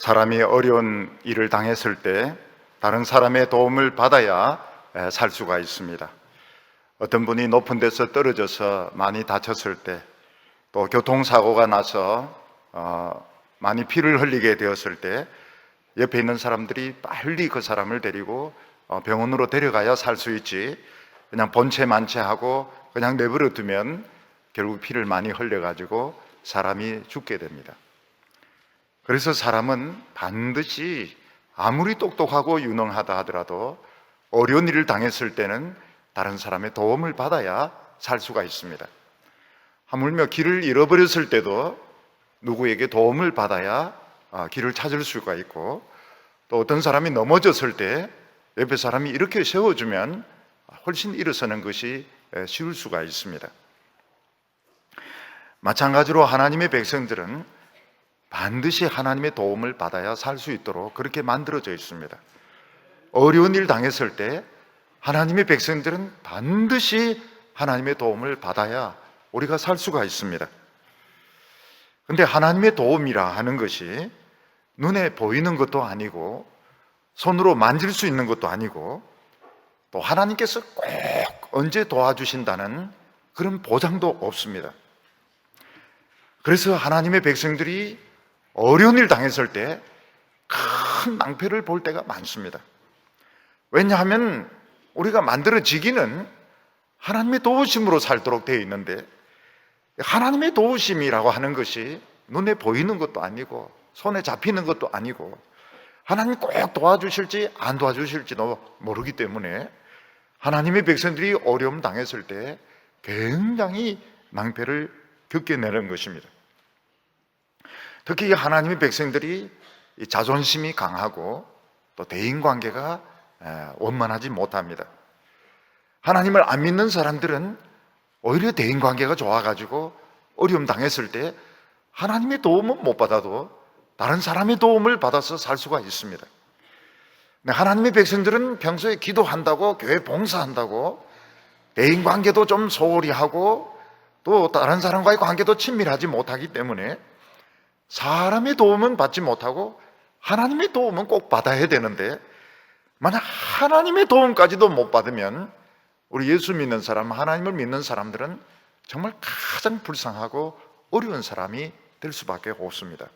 사람이 어려운 일을 당했을 때 다른 사람의 도움을 받아야 살 수가 있습니다. 어떤 분이 높은 데서 떨어져서 많이 다쳤을 때, 또 교통사고가 나서 많이 피를 흘리게 되었을 때 옆에 있는 사람들이 빨리 그 사람을 데리고 병원으로 데려가야 살 수 있지, 그냥 본체 만체하고 그냥 내버려 두면 결국 피를 많이 흘려가지고 사람이 죽게 됩니다. 그래서 사람은 반드시 아무리 똑똑하고 유능하다 하더라도 어려운 일을 당했을 때는 다른 사람의 도움을 받아야 살 수가 있습니다. 하물며 길을 잃어버렸을 때도 누구에게 도움을 받아야 길을 찾을 수가 있고, 또 어떤 사람이 넘어졌을 때 옆에 사람이 이렇게 세워주면 훨씬 일어서는 것이 쉬울 수가 있습니다. 마찬가지로 하나님의 백성들은 반드시 하나님의 도움을 받아야 살 수 있도록 그렇게 만들어져 있습니다. 어려운 일 당했을 때 하나님의 백성들은 반드시 하나님의 도움을 받아야 우리가 살 수가 있습니다. 그런데 하나님의 도움이라 하는 것이 눈에 보이는 것도 아니고 손으로 만질 수 있는 것도 아니고, 또 하나님께서 꼭 언제 도와주신다는 그런 보장도 없습니다. 그래서 하나님의 백성들이 어려운 일 당했을 때 큰 낭패를 볼 때가 많습니다. 왜냐하면 우리가 만들어지기는 하나님의 도우심으로 살도록 되어 있는데, 하나님의 도우심이라고 하는 것이 눈에 보이는 것도 아니고 손에 잡히는 것도 아니고, 하나님이 꼭 도와주실지 안 도와주실지도 모르기 때문에 하나님의 백성들이 어려움 당했을 때 굉장히 낭패를 겪게 되는 것입니다. 특히 하나님의 백성들이 자존심이 강하고 또 대인관계가 원만하지 못합니다. 하나님을 안 믿는 사람들은 오히려 대인관계가 좋아가지고 어려움 당했을 때 하나님의 도움은 못 받아도 다른 사람의 도움을 받아서 살 수가 있습니다. 하나님의 백성들은 평소에 기도한다고, 교회 봉사한다고, 대인관계도 좀 소홀히 하고 또 다른 사람과의 관계도 친밀하지 못하기 때문에 사람의 도움은 받지 못하고 하나님의 도움은 꼭 받아야 되는데, 만약 하나님의 도움까지도 못 받으면 우리 예수 믿는 사람, 하나님을 믿는 사람들은 정말 가장 불쌍하고 어려운 사람이 될 수밖에 없습니다.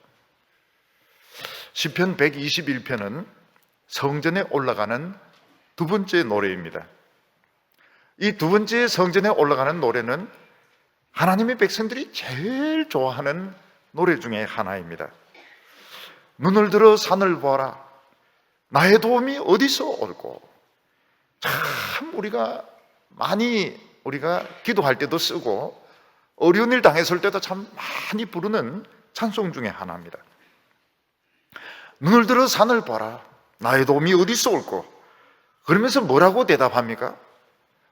시편 121편은 성전에 올라가는 두 번째 노래입니다. 이 두 번째 성전에 올라가는 노래는 하나님의 백성들이 제일 좋아하는 노래 중에 하나입니다. 눈을 들어 산을 보아라. 나의 도움이 어디서 올고. 참 우리가 기도할 때도 쓰고 어려운 일 당했을 때도 참 많이 부르는 찬송 중에 하나입니다. 눈을 들어 산을 보아라. 나의 도움이 어디서 올고. 그러면서 뭐라고 대답합니까?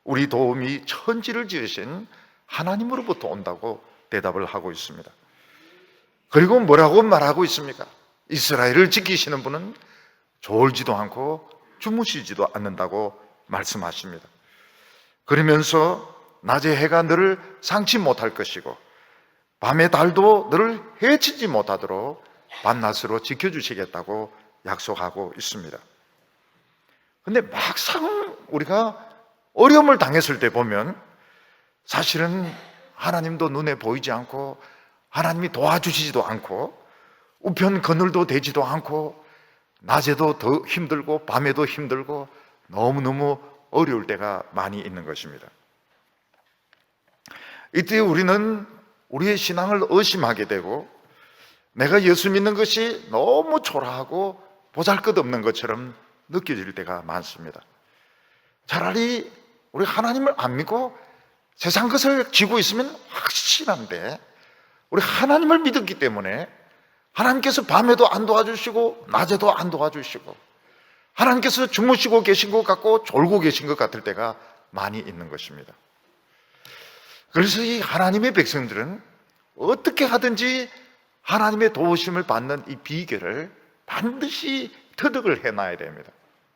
우리 도움이 천지를 지으신 하나님으로부터 온다고 대답을 하고 있습니다. 그리고 뭐라고 말하고 있습니까? 이스라엘을 지키시는 분은 졸지도 않고 주무시지도 않는다고 말씀하십니다. 그러면서 낮에 해가 너를 상치 못할 것이고 밤의 달도 너를 해치지 못하도록 밤낮으로 지켜주시겠다고 약속하고 있습니다. 그런데 막상 우리가 어려움을 당했을 때 보면 사실은 하나님도 눈에 보이지 않고 하나님이 도와주시지도 않고 우편 그늘도 되지도 않고 낮에도 더 힘들고 밤에도 힘들고 너무너무 어려울 때가 많이 있는 것입니다. 이때 우리는 우리의 신앙을 의심하게 되고 내가 예수 믿는 것이 너무 초라하고 보잘것없는 것처럼 느껴질 때가 많습니다. 차라리 우리 하나님을 안 믿고 세상 것을 지고 있으면 확실한데, 우리 하나님을 믿었기 때문에 하나님께서 밤에도 안 도와주시고 낮에도 안 도와주시고 하나님께서 주무시고 계신 것 같고 졸고 계신 것 같을 때가 많이 있는 것입니다. 그래서 이 하나님의 백성들은 어떻게 하든지 하나님의 도우심을 받는 이 비결을 반드시 터득을 해놔야 됩니다.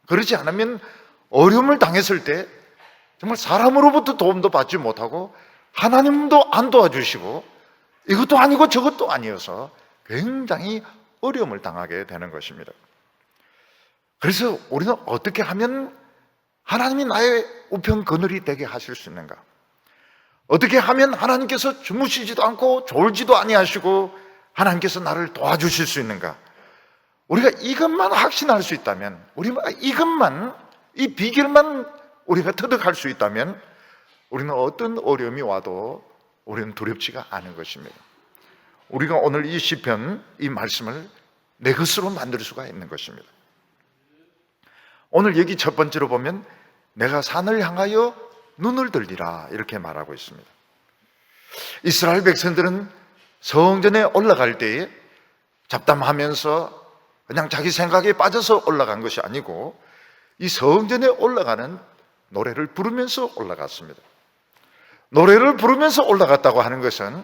그렇지 않으면 어려움을 당했을 때 정말 사람으로부터 도움도 받지 못하고 하나님도 안 도와주시고 이것도 아니고 저것도 아니어서 굉장히 어려움을 당하게 되는 것입니다. 그래서 우리는 어떻게 하면 하나님이 나의 우편 그늘이 되게 하실 수 있는가? 어떻게 하면 하나님께서 주무시지도 않고 졸지도 아니하시고 하나님께서 나를 도와주실 수 있는가? 우리가 이것만 확신할 수 있다면, 우리가 이것만, 이 비결만 우리가 터득할 수 있다면 우리는 어떤 어려움이 와도 우리는 두렵지가 않은 것입니다. 우리가 오늘 이 시편, 이 말씀을 내 것으로 만들 수가 있는 것입니다. 오늘 여기 첫 번째로 보면 내가 산을 향하여 눈을 들리라 이렇게 말하고 있습니다. 이스라엘 백성들은 성전에 올라갈 때에 잡담하면서 그냥 자기 생각에 빠져서 올라간 것이 아니고 이 성전에 올라가는 노래를 부르면서 올라갔습니다. 노래를 부르면서 올라갔다고 하는 것은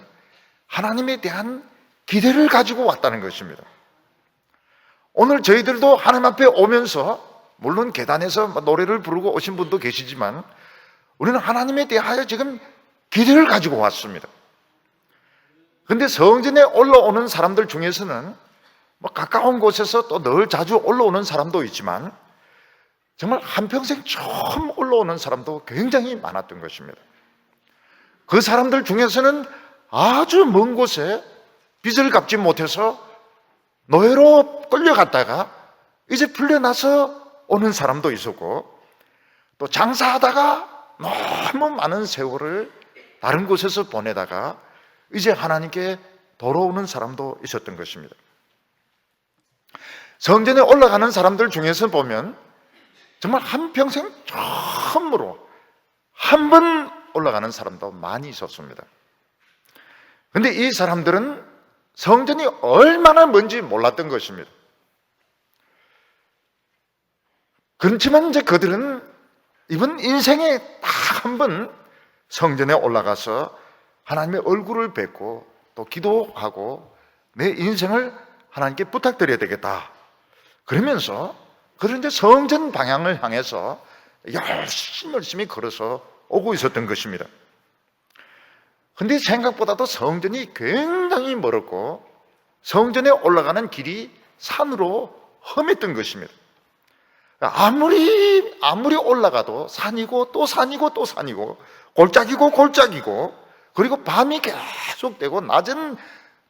하나님에 대한 기대를 가지고 왔다는 것입니다. 오늘 저희들도 하나님 앞에 오면서 물론 계단에서 노래를 부르고 오신 분도 계시지만 우리는 하나님에 대하여 지금 기대를 가지고 왔습니다. 그런데 성전에 올라오는 사람들 중에서는 가까운 곳에서 또 늘 자주 올라오는 사람도 있지만 정말 한평생 처음 올라오는 사람도 굉장히 많았던 것입니다. 그 사람들 중에서는 아주 먼 곳에 빚을 갚지 못해서 노예로 끌려갔다가 이제 풀려나서 오는 사람도 있었고, 또 장사하다가 너무 많은 세월을 다른 곳에서 보내다가 이제 하나님께 돌아오는 사람도 있었던 것입니다. 성전에 올라가는 사람들 중에서 보면 정말 한평생 처음으로 한 번 올라가는 사람도 많이 있었습니다. 그런데 이 사람들은 성전이 얼마나 먼지 몰랐던 것입니다. 그렇지만 이제 그들은 이번 인생에 딱 한 번 성전에 올라가서 하나님의 얼굴을 뵙고 또 기도하고 내 인생을 하나님께 부탁드려야 되겠다. 그러면서 그런 이제 성전 방향을 향해서 열심히 걸어서 오고 있었던 것입니다. 근데 생각보다도 성전이 굉장히 멀었고 성전에 올라가는 길이 산으로 험했던 것입니다. 아무리 올라가도 산이고 또 산이고 또 산이고 골짜기고 골짜기고 그리고 밤이 계속되고 낮은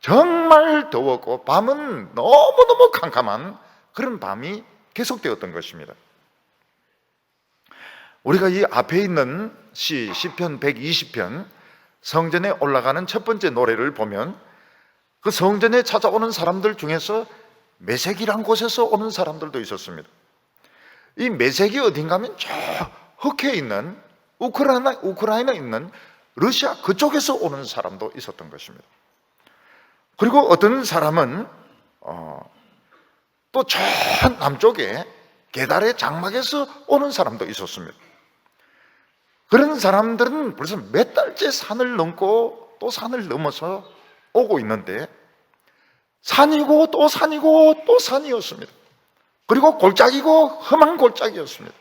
정말 더웠고 밤은 너무너무 캄캄한 그런 밤이 계속되었던 것입니다. 우리가 이 앞에 있는 시편 120편 성전에 올라가는 첫 번째 노래를 보면 그 성전에 찾아오는 사람들 중에서 메색이란 곳에서 오는 사람들도 있었습니다. 이 메색이 어딘가 하면 저 흑해에 있는 우크라이나에 있는 러시아 그쪽에서 오는 사람도 있었던 것입니다. 그리고 어떤 사람은 또 저 남쪽에 게달의 장막에서 오는 사람도 있었습니다. 그런 사람들은 벌써 몇 달째 산을 넘고 또 산을 넘어서 오고 있는데 산이고 또 산이고 또 산이었습니다. 그리고 골짜기고 험한 골짜기였습니다.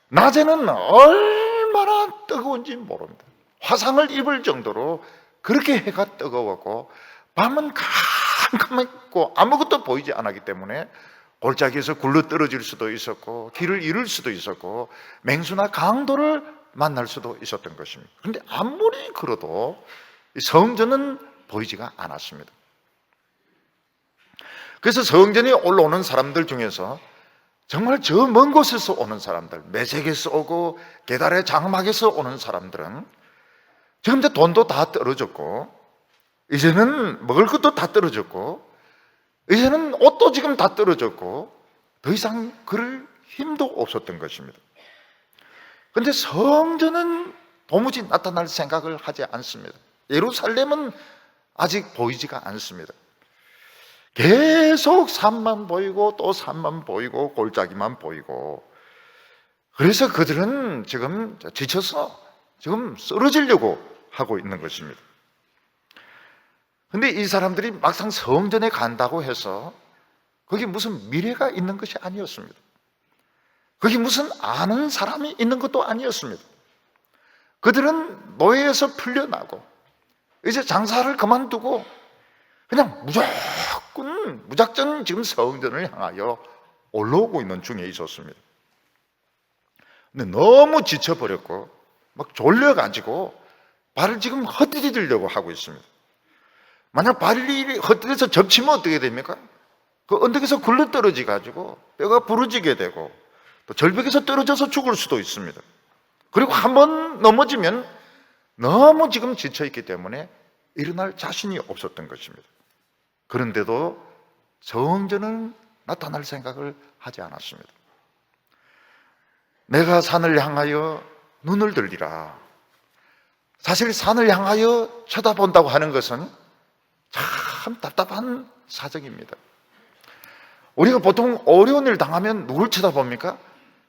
낮에는 얼마나 뜨거운지 모릅니다. 화상을 입을 정도로 그렇게 해가 뜨거웠고 밤은 캄캄했고 아무것도 보이지 않았기 때문에 골짜기에서 굴러 떨어질 수도 있었고 길을 잃을 수도 있었고 맹수나 강도를 만날 수도 있었던 것입니다. 그런데 아무리 그래도 성전은 보이지가 않았습니다. 그래서 성전에 올라오는 사람들 중에서 정말 저 먼 곳에서 오는 사람들, 메색에서 오고 게달의 장막에서 오는 사람들은 지금 이제 돈도 다 떨어졌고 이제는 먹을 것도 다 떨어졌고 이제는 옷도 지금 다 떨어졌고 더 이상 그럴 힘도 없었던 것입니다. 그런데 성전은 도무지 나타날 생각을 하지 않습니다. 예루살렘은 아직 보이지가 않습니다. 계속 산만 보이고 또 산만 보이고 골짜기만 보이고 그래서 그들은 지금 지쳐서 지금 쓰러지려고 하고 있는 것입니다. 그런데 이 사람들이 막상 성전에 간다고 해서 거기 무슨 미래가 있는 것이 아니었습니다. 거기 무슨 아는 사람이 있는 것도 아니었습니다. 그들은 노예에서 풀려나고 이제 장사를 그만두고 그냥 무조건 무작정 지금 성전을 향하여 올라오고 있는 중에 있었습니다. 근데 너무 지쳐버렸고 막 졸려가지고 발을 지금 헛디디려고 하고 있습니다. 만약 발이 헛디뎌서 접치면 어떻게 됩니까? 그 언덕에서 굴러떨어지 가지고 뼈가 부러지게 되고 또 절벽에서 떨어져서 죽을 수도 있습니다. 그리고 한번 넘어지면 너무 지금 지쳐있기 때문에 일어날 자신이 없었던 것입니다. 그런데도 성전은 나타날 생각을 하지 않았습니다. 내가 산을 향하여 눈을 들리라. 사실 산을 향하여 쳐다본다고 하는 것은 참 답답한 사정입니다. 우리가 보통 어려운 일 당하면 누굴 쳐다봅니까?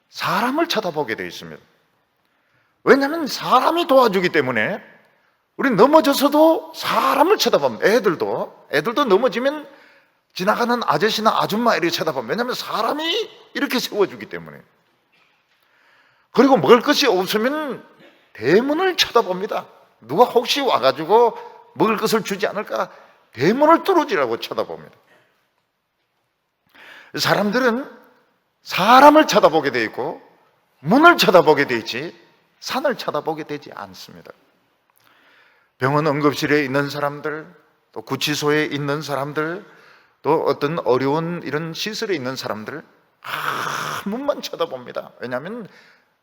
사람을 쳐다보게 되어 있습니다. 왜냐하면 사람이 도와주기 때문에 우리 넘어져서도 사람을 쳐다봅니다. 애들도 넘어지면 지나가는 아저씨나 아줌마 이렇게 쳐다봅니다. 왜냐하면 사람이 이렇게 세워주기 때문에. 그리고 먹을 것이 없으면 대문을 쳐다봅니다. 누가 혹시 와가지고 먹을 것을 주지 않을까? 대문을 뚫어지라고 쳐다봅니다. 사람들은 사람을 쳐다보게 돼 있고 문을 쳐다보게 돼 있지 산을 쳐다보게 되지 않습니다. 병원 응급실에 있는 사람들, 또 구치소에 있는 사람들, 또 어떤 어려운 이런 시설에 있는 사람들 문만 쳐다봅니다. 왜냐하면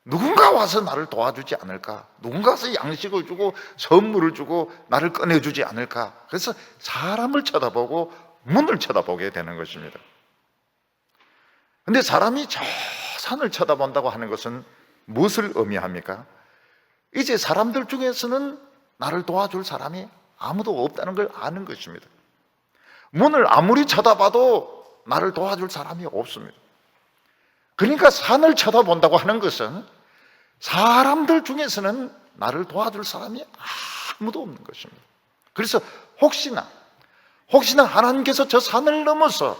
누군가 와서 나를 도와주지 않을까? 누군가 와서 양식을 주고 선물을 주고 나를 꺼내주지 않을까? 그래서 사람을 쳐다보고 문을 쳐다보게 되는 것입니다. 그런데 사람이 저 산을 쳐다본다고 하는 것은 무엇을 의미합니까? 이제 사람들 중에서는 나를 도와줄 사람이 아무도 없다는 걸 아는 것입니다. 문을 아무리 쳐다봐도 나를 도와줄 사람이 없습니다. 그러니까 산을 쳐다본다고 하는 것은 사람들 중에서는 나를 도와줄 사람이 아무도 없는 것입니다. 그래서 혹시나 하나님께서 저 산을 넘어서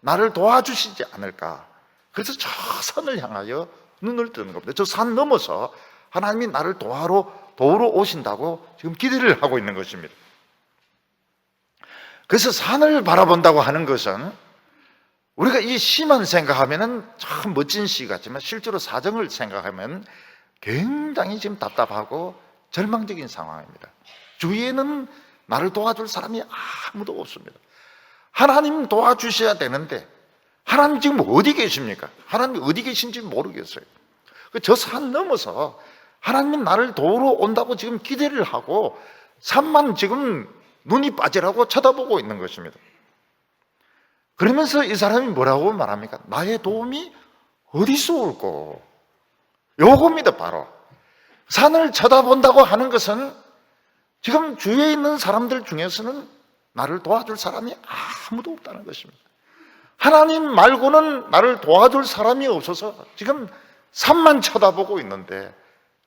나를 도와주시지 않을까. 그래서 저 산을 향하여 눈을 뜨는 겁니다. 저 산 넘어서 하나님이 나를 도우러 오신다고 지금 기대를 하고 있는 것입니다. 그래서 산을 바라본다고 하는 것은 우리가 이 시만 생각하면 참 멋진 시 같지만 실제로 사정을 생각하면 굉장히 지금 답답하고 절망적인 상황입니다. 주위에는 나를 도와줄 사람이 아무도 없습니다. 하나님 도와주셔야 되는데 하나님 지금 어디 계십니까? 하나님 어디 계신지 모르겠어요. 저 산 넘어서 하나님 나를 도우러 온다고 지금 기대를 하고 산만 지금 눈이 빠지라고 쳐다보고 있는 것입니다. 그러면서 이 사람이 뭐라고 말합니까? 나의 도움이 어디서 올꼬? 요겁니다. 바로 산을 쳐다본다고 하는 것은 지금 주위에 있는 사람들 중에서는 나를 도와줄 사람이 아무도 없다는 것입니다. 하나님 말고는 나를 도와줄 사람이 없어서 지금 산만 쳐다보고 있는데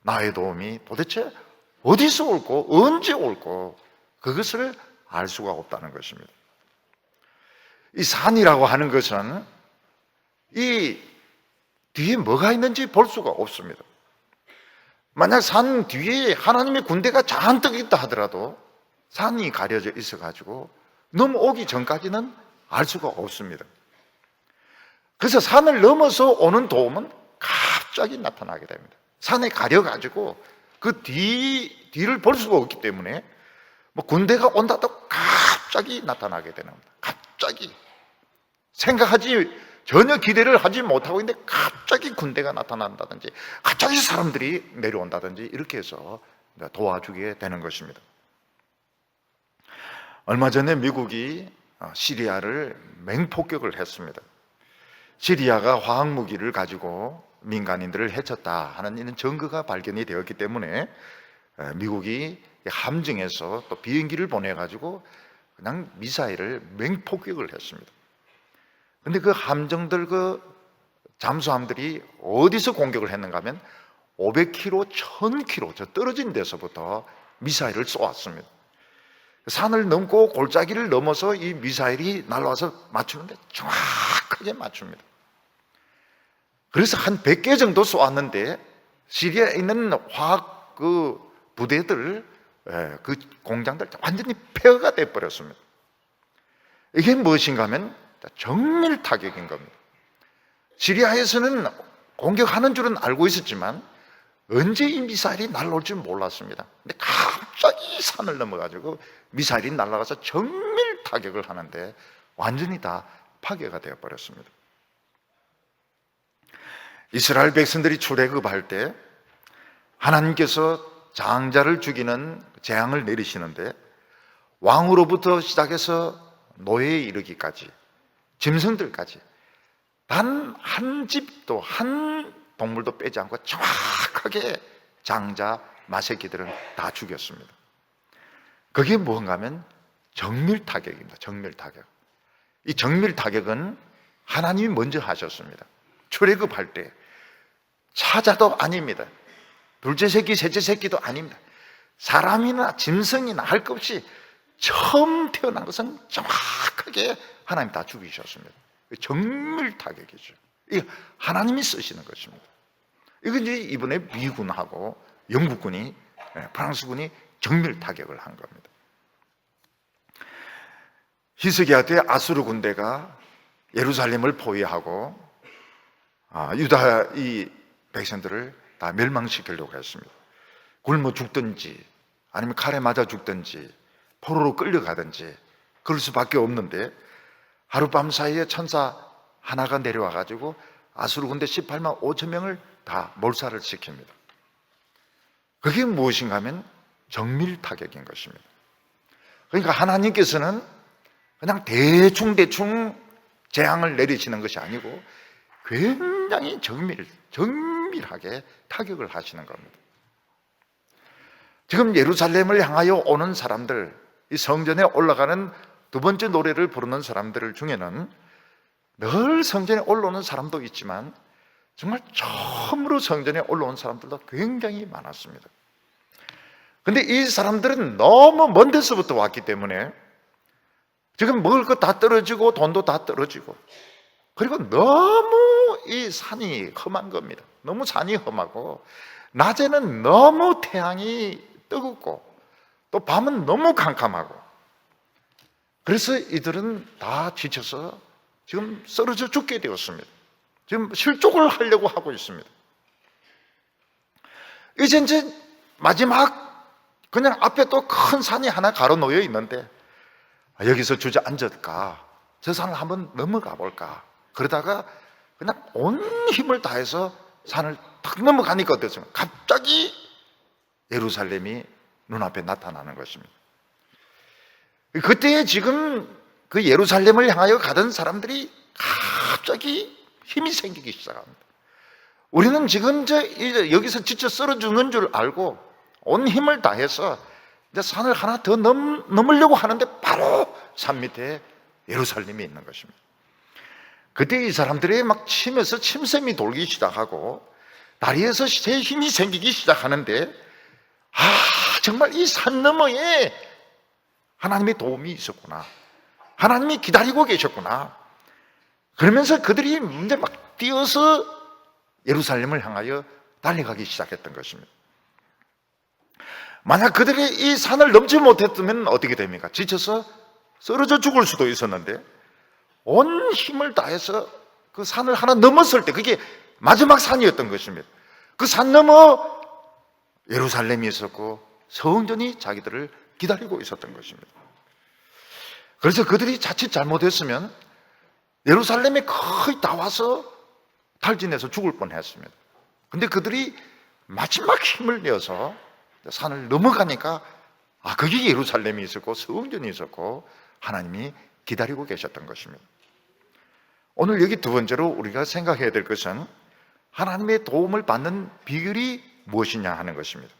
나의 도움이 도대체 어디서 올고 언제 올고 그것을 알 수가 없다는 것입니다. 이 산이라고 하는 것은 이 뒤에 뭐가 있는지 볼 수가 없습니다. 만약 산 뒤에 하나님의 군대가 잔뜩 있다 하더라도 산이 가려져 있어가지고 넘어오기 전까지는 알 수가 없습니다. 그래서 산을 넘어서 오는 도움은 갑자기 나타나게 됩니다. 산에 가려가지고 그 뒤를 볼 수가 없기 때문에 뭐 군대가 온다도 갑자기 나타나게 되는 겁니다. 갑자기 전혀 기대를 하지 못하고 있는데 갑자기 군대가 나타난다든지 갑자기 사람들이 내려온다든지 이렇게 해서 도와주게 되는 것입니다. 얼마 전에 미국이 시리아를 맹폭격을 했습니다. 시리아가 화학무기를 가지고 민간인들을 해쳤다 하는 이런 증거가 발견이 되었기 때문에 미국이 함정에서 또 비행기를 보내가지고 그냥 미사일을 맹폭격을 했습니다. 근데 그 함정들, 그 잠수함들이 어디서 공격을 했는가 하면 500km, 1000km 저 떨어진 데서부터 미사일을 쏘았습니다. 산을 넘고 골짜기를 넘어서 이 미사일이 날아와서 맞추는데 정확하게 맞춥니다. 그래서 한 100개 정도 쏘았는데 시리아에 있는 화학 그 부대들, 그 공장들 완전히 폐허가 돼버렸습니다. 이게 무엇인가 하면 정밀 타격인 겁니다. 시리아에서는 공격하는 줄은 알고 있었지만 언제 이 미사일이 날아올 줄 몰랐습니다. 근데 갑자기 산을 넘어가지고 미사일이 날아가서 정밀 타격을 하는데 완전히 다 파괴가 되어버렸습니다. 이스라엘 백성들이 출애굽할 때 하나님께서 장자를 죽이는 재앙을 내리시는데 왕으로부터 시작해서 노예에 이르기까지 짐승들까지 단 한 집도 한 동물도 빼지 않고 정확하게 장자 마새끼들은 다 죽였습니다. 그게 뭔가 하면 정밀 타격입니다. 정밀 타격. 이 정밀 타격은 하나님이 먼저 하셨습니다. 출애굽할 때 사자도 아닙니다. 둘째 새끼, 셋째 새끼도 아닙니다. 사람이나 짐승이나 할 것 없이 처음 태어난 것은 정확하게 하나님 다 죽이셨습니다. 정밀 타격이죠. 이거 하나님이 쓰시는 것입니다. 이건 이제 이번에 미군하고 영국군이, 프랑스군이 정밀 타격을 한 겁니다. 히스기야 때 아수르 군대가 예루살렘을 포위하고 유다 이 백성들을 다 멸망시키려고 했습니다. 굶어 죽든지 아니면 칼에 맞아 죽든지 포로로 끌려가든지 그럴 수밖에 없는데 하룻밤 사이에 천사 하나가 내려와 가지고 아수르 군대 18만 5천 명을 다 몰살을 시킵니다. 그게 무엇인가 하면 정밀 타격인 것입니다. 그러니까 하나님께서는 그냥 대충 재앙을 내리시는 것이 아니고 굉장히 정밀하게 타격을 하시는 겁니다. 지금 예루살렘을 향하여 오는 사람들, 이 성전에 올라가는 두 번째 노래를 부르는 사람들 중에는 늘 성전에 올라오는 사람도 있지만 정말 처음으로 성전에 올라온 사람들도 굉장히 많았습니다. 근데 이 사람들은 너무 먼 데서부터 왔기 때문에 지금 먹을 것 다 떨어지고 돈도 다 떨어지고 그리고 너무 이 산이 험한 겁니다. 너무 산이 험하고 낮에는 너무 태양이 뜨겁고 또 밤은 너무 캄캄하고 그래서 이들은 다 지쳐서 지금 쓰러져 죽게 되었습니다. 지금 실족을 하려고 하고 있습니다. 이제 마지막 그냥 앞에 또 큰 산이 하나 가로놓여 있는데 여기서 주저앉을까? 저 산을 한번 넘어가 볼까? 그러다가 그냥 온 힘을 다해서 산을 탁 넘어가니까 어땠습니까? 갑자기 예루살렘이 눈앞에 나타나는 것입니다. 그때 지금 그 예루살렘을 향하여 가던 사람들이 갑자기 힘이 생기기 시작합니다. 우리는 지금 여기서 지쳐 쓰러 죽는 줄 알고 온 힘을 다해서 이제 산을 하나 더 넘으려고 하는데 바로 산 밑에 예루살렘이 있는 것입니다. 그때 이 사람들이 막 침에서 침샘이 돌기 시작하고 다리에서 새 힘이 생기기 시작하는데 정말 이 산 너머에 하나님의 도움이 있었구나. 하나님이 기다리고 계셨구나. 그러면서 그들이 이제 막 뛰어서 예루살렘을 향하여 달려가기 시작했던 것입니다. 만약 그들이 이 산을 넘지 못했으면 어떻게 됩니까? 지쳐서 쓰러져 죽을 수도 있었는데 온 힘을 다해서 그 산을 하나 넘었을 때 그게 마지막 산이었던 것입니다. 그 산 너머 예루살렘이 있었고 성전이 자기들을 기다리고 있었던 것입니다. 그래서 그들이 자칫 잘못했으면 예루살렘에 거의 다 와서 탈진해서 죽을 뻔했습니다. 근데 그들이 마지막 힘을 내어서 산을 넘어가니까 거기 예루살렘이 있었고 성전이 있었고 하나님이 기다리고 계셨던 것입니다. 오늘 여기 두 번째로 우리가 생각해야 될 것은 하나님의 도움을 받는 비결이 무엇이냐 하는 것입니다.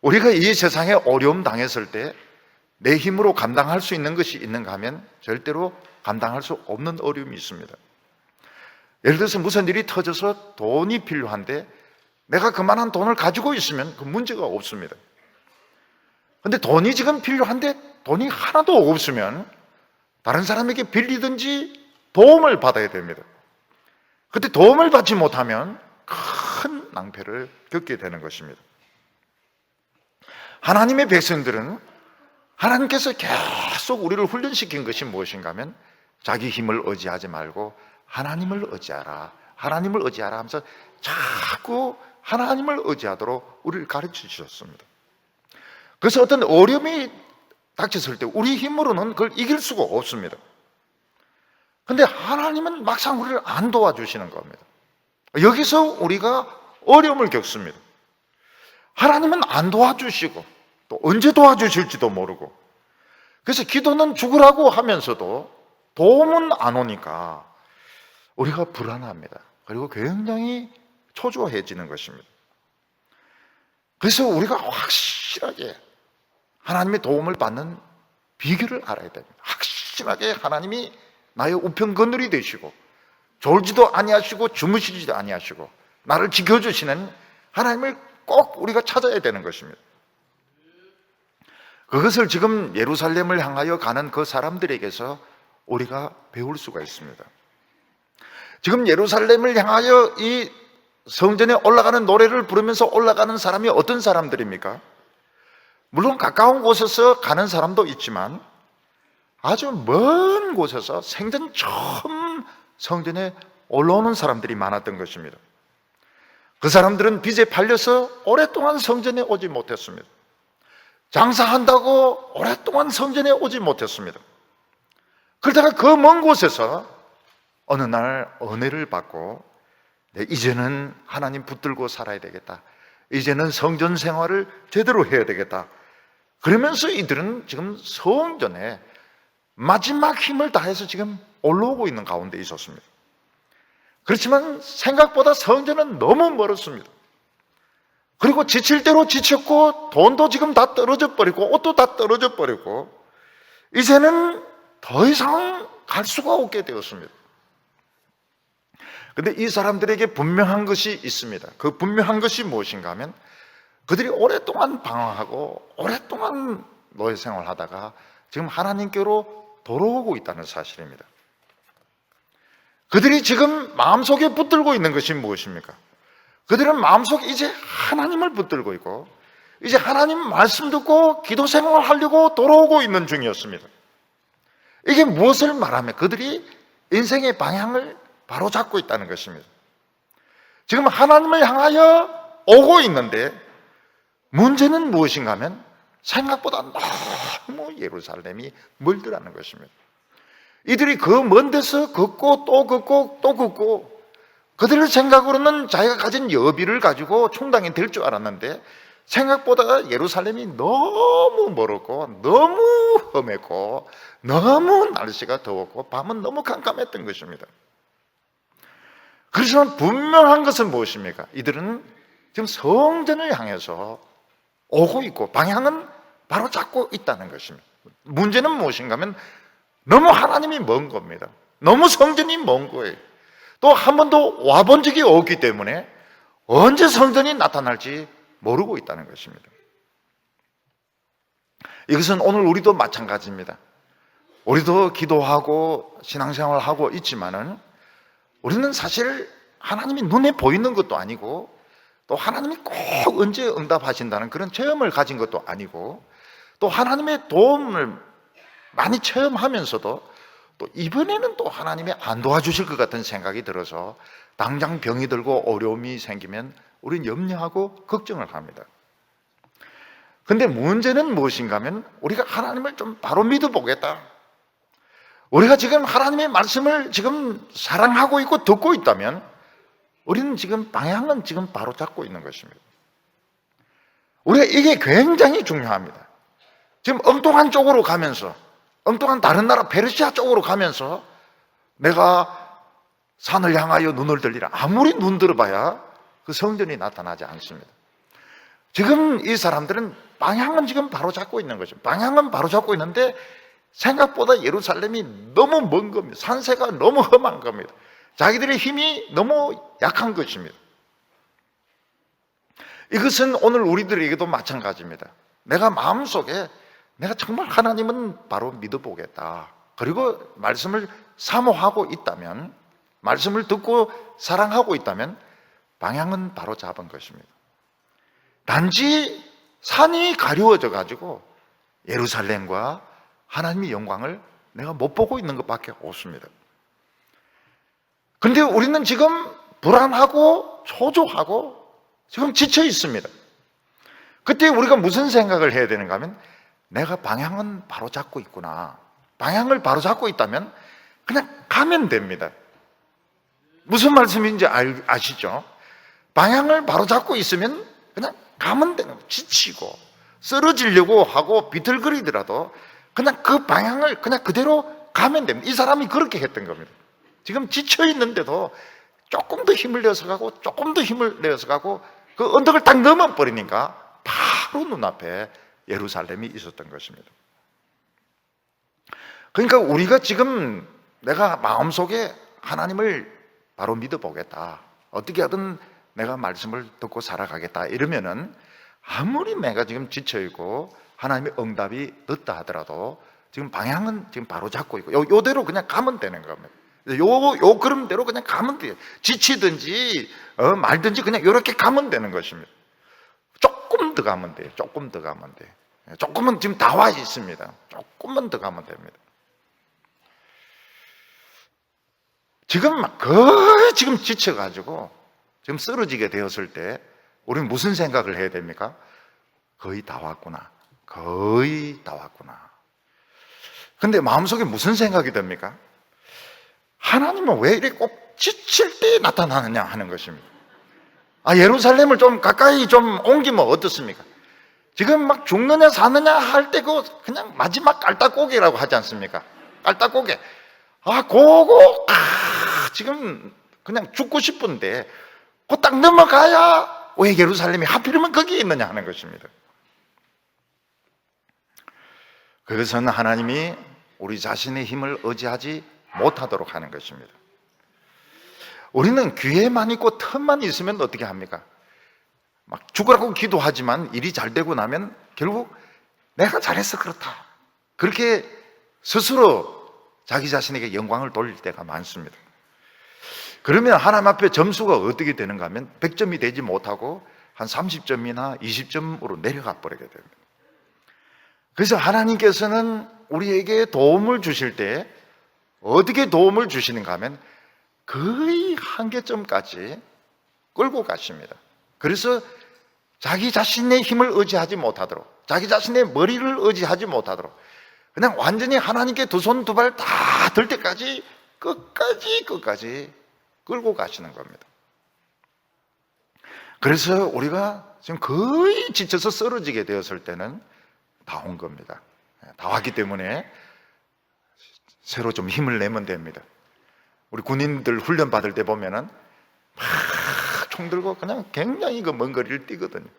우리가 이 세상에 어려움 당했을 때 내 힘으로 감당할 수 있는 것이 있는가 하면 절대로 감당할 수 없는 어려움이 있습니다. 예를 들어서 무슨 일이 터져서 돈이 필요한데 내가 그만한 돈을 가지고 있으면 그 문제가 없습니다. 그런데 돈이 지금 필요한데 돈이 하나도 없으면 다른 사람에게 빌리든지 도움을 받아야 됩니다. 그때 도움을 받지 못하면 큰 낭패를 겪게 되는 것입니다. 하나님의 백성들은 하나님께서 계속 우리를 훈련시킨 것이 무엇인가 하면 자기 힘을 의지하지 말고 하나님을 의지하라, 하나님을 의지하라 하면서 자꾸 하나님을 의지하도록 우리를 가르쳐 주셨습니다. 그래서 어떤 어려움이 닥쳤을 때 우리 힘으로는 그걸 이길 수가 없습니다. 근데 하나님은 막상 우리를 안 도와주시는 겁니다. 여기서 우리가 어려움을 겪습니다. 하나님은 안 도와주시고 또 언제 도와주실지도 모르고, 그래서 기도는 죽으라고 하면서도 도움은 안 오니까 우리가 불안합니다. 그리고 굉장히 초조해지는 것입니다. 그래서 우리가 확실하게 하나님의 도움을 받는 비결을 알아야 됩니다. 확실하게 하나님이 나의 우편 그늘이 되시고 졸지도 아니하시고 주무시지도 아니하시고 나를 지켜주시는 하나님을 꼭 우리가 찾아야 되는 것입니다. 그것을 지금 예루살렘을 향하여 가는 그 사람들에게서 우리가 배울 수가 있습니다. 지금 예루살렘을 향하여 이 성전에 올라가는 노래를 부르면서 올라가는 사람이 어떤 사람들입니까? 물론 가까운 곳에서 가는 사람도 있지만 아주 먼 곳에서 생전 처음 성전에 올라오는 사람들이 많았던 것입니다. 그 사람들은 빚에 팔려서 오랫동안 성전에 오지 못했습니다. 장사한다고 오랫동안 성전에 오지 못했습니다. 그러다가 그 먼 곳에서 어느 날 은혜를 받고 이제는 하나님 붙들고 살아야 되겠다, 이제는 성전 생활을 제대로 해야 되겠다, 그러면서 이들은 지금 성전에 마지막 힘을 다해서 지금 올라오고 있는 가운데 있었습니다. 그렇지만 생각보다 성전은 너무 멀었습니다. 그리고 지칠 대로 지쳤고 돈도 지금 다 떨어져 버리고 옷도 다 떨어져 버리고 이제는 더 이상 갈 수가 없게 되었습니다. 그런데 이 사람들에게 분명한 것이 있습니다. 그 분명한 것이 무엇인가 하면 그들이 오랫동안 방황하고 오랫동안 노예 생활하다가 지금 하나님께로 돌아오고 있다는 사실입니다. 그들이 지금 마음속에 붙들고 있는 것이 무엇입니까? 그들은 마음속에 이제 하나님을 붙들고 있고 이제 하나님 말씀 듣고 기도 생활을 하려고 돌아오고 있는 중이었습니다. 이게 무엇을 말하면 그들이 인생의 방향을 바로잡고 있다는 것입니다. 지금 하나님을 향하여 오고 있는데 문제는 무엇인가 하면 생각보다 너무 예루살렘이 멀더라는 것입니다. 이들이 그 먼 데서 걷고 또 걷고 또 걷고 그들의 생각으로는 자기가 가진 여비를 가지고 충당이 될 줄 알았는데 생각보다 예루살렘이 너무 멀었고 너무 험했고 너무 날씨가 더웠고 밤은 너무 깜깜했던 것입니다. 그렇지만 분명한 것은 무엇입니까? 이들은 지금 성전을 향해서 오고 있고 방향은 바로 잡고 있다는 것입니다. 문제는 무엇인가 하면 너무 하나님이 먼 겁니다. 너무 성전이 먼 거예요. 또 한 번도 와본 적이 없기 때문에 언제 성전이 나타날지 모르고 있다는 것입니다. 이것은 오늘 우리도 마찬가지입니다. 우리도 기도하고 신앙생활을 하고 있지만은 우리는 사실 하나님이 눈에 보이는 것도 아니고 또 하나님이 꼭 언제 응답하신다는 그런 체험을 가진 것도 아니고 또 하나님의 도움을 많이 체험하면서도 또 이번에는 또 하나님이 안 도와주실 것 같은 생각이 들어서 당장 병이 들고 어려움이 생기면 우리는 염려하고 걱정을 합니다. 근데 문제는 무엇인가 하면 우리가 하나님을 좀 바로 믿어보겠다, 우리가 지금 하나님의 말씀을 지금 사랑하고 있고 듣고 있다면 우리는 지금 방향은 지금 바로 잡고 있는 것입니다. 우리가 이게 굉장히 중요합니다. 지금 엉뚱한 쪽으로 가면서 엉뚱한 다른 나라 페르시아 쪽으로 가면서 내가 산을 향하여 눈을 들리라 아무리 눈 들어봐야 그 성전이 나타나지 않습니다. 지금 이 사람들은 방향은 지금 바로 잡고 있는 거죠. 방향은 바로 잡고 있는데 생각보다 예루살렘이 너무 먼 겁니다. 산세가 너무 험한 겁니다. 자기들의 힘이 너무 약한 것입니다. 이것은 오늘 우리들에게도 마찬가지입니다. 내가 마음속에 내가 정말 하나님은 바로 믿어보겠다, 그리고 말씀을 사모하고 있다면, 말씀을 듣고 사랑하고 있다면 방향은 바로 잡은 것입니다. 단지 산이 가려워져 가지고 예루살렘과 하나님의 영광을 내가 못 보고 있는 것밖에 없습니다. 그런데 우리는 지금 불안하고 초조하고 지금 지쳐 있습니다. 그때 우리가 무슨 생각을 해야 되는가 하면, 내가 방향은 바로 잡고 있구나. 방향을 바로 잡고 있다면 그냥 가면 됩니다. 무슨 말씀인지 아시죠? 방향을 바로 잡고 있으면 그냥 가면 되는 거예요. 지치고 쓰러지려고 하고 비틀거리더라도 그냥 그 방향을 그냥 그대로 가면 됩니다. 이 사람이 그렇게 했던 겁니다. 지금 지쳐 있는데도 조금 더 힘을 내서 가고 조금 더 힘을 내서 가고 그 언덕을 딱 넘어버리니까 바로 눈앞에 예루살렘이 있었던 것입니다. 그러니까 우리가 지금 내가 마음속에 하나님을 바로 믿어보겠다, 어떻게 하든 내가 말씀을 듣고 살아가겠다 이러면은 아무리 내가 지금 지쳐있고 하나님의 응답이 늦다 하더라도 지금 방향은 지금 바로 잡고 있고 요대로 그냥 가면 되는 겁니다. 요 그림대로 그냥 가면 돼요. 지치든지 말든지 그냥 이렇게 가면 되는 것입니다. 조금 더 가면 돼요. 조금 더 가면 돼요. 조금은 지금 다 와 있습니다. 조금만 더 가면 됩니다. 지금 거의 지금 지쳐가지고 지금 쓰러지게 되었을 때 우리는 무슨 생각을 해야 됩니까? 거의 다 왔구나. 거의 다 왔구나. 근데 마음속에 무슨 생각이 듭니까? 하나님은 왜 이렇게 꼭 지칠 때 나타나느냐 하는 것입니다. 예루살렘을 좀 가까이 좀 옮기면 어떻습니까? 지금 막 죽느냐 사느냐 할 때 그냥 마지막 깔딱고개라고 하지 않습니까? 깔딱고개. 그거 지금 그냥 죽고 싶은데 그 딱 넘어가야 왜 예루살렘이 하필이면 거기에 있느냐 하는 것입니다. 그것은 하나님이 우리 자신의 힘을 의지하지 못하도록 하는 것입니다. 우리는 기회만 있고 틈만 있으면 어떻게 합니까? 막 죽으라고 기도하지만 일이 잘 되고 나면 결국 내가 잘해서 그렇다, 그렇게 스스로 자기 자신에게 영광을 돌릴 때가 많습니다. 그러면 하나님 앞에 점수가 어떻게 되는가 하면 100점이 되지 못하고 한 30점이나 20점으로 내려가 버리게 됩니다. 그래서 하나님께서는 우리에게 도움을 주실 때 어떻게 도움을 주시는가 하면 거의 한계점까지 끌고 가십니다. 그래서 자기 자신의 힘을 의지하지 못하도록, 자기 자신의 머리를 의지하지 못하도록 그냥 완전히 하나님께 두 손 두 발 다 들 때까지 끝까지 끌고 가시는 겁니다. 그래서 우리가 지금 거의 지쳐서 쓰러지게 되었을 때는 다 온 겁니다. 다 왔기 때문에 새로 좀 힘을 내면 됩니다. 우리 군인들 훈련 받을 때 보면은 막 총 들고 그냥 굉장히 그 먼 거리를 뛰거든요.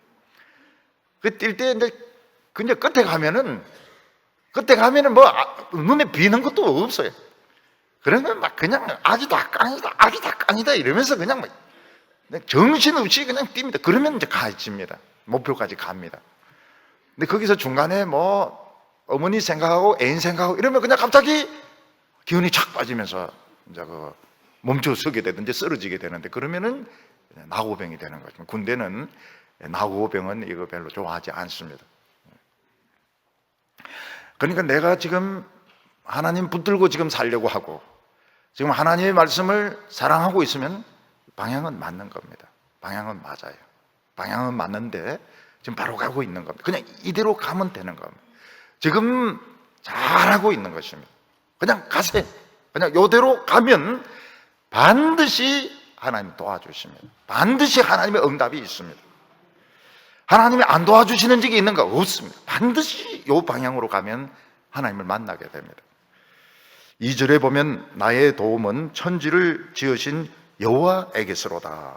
그 뛸 때 이제 끝에 가면은 뭐 눈에 비는 것도 없어요. 그러면 막 그냥 아기다 깡이다 이러면서 그냥 막 정신없이 그냥 뜁니다. 그러면 이제 가집니다. 목표까지 갑니다. 근데 거기서 중간에 뭐 어머니 생각하고 애인 생각하고 이러면 그냥 갑자기 기운이 착 빠지면서 이제 그 멈춰 서게 되든지 쓰러지게 되는데, 그러면은 나고병이 되는 거죠. 군대는 나고병은 이거 별로 좋아하지 않습니다. 그러니까 내가 지금 하나님 붙들고 지금 살려고 하고 지금 하나님의 말씀을 사랑하고 있으면 방향은 맞는 겁니다. 방향은 맞아요. 방향은 맞는데 지금 바로 가고 있는 겁니다. 그냥 이대로 가면 되는 겁니다. 지금 잘하고 있는 것입니다. 그냥 가세요. 그냥 이대로 가면 반드시 하나님 도와주십니다. 반드시 하나님의 응답이 있습니다. 하나님이 안 도와주시는 적이 있는가? 없습니다. 반드시 이 방향으로 가면 하나님을 만나게 됩니다. 2절에 보면 나의 도움은 천지를 지으신 여호와에게서로다.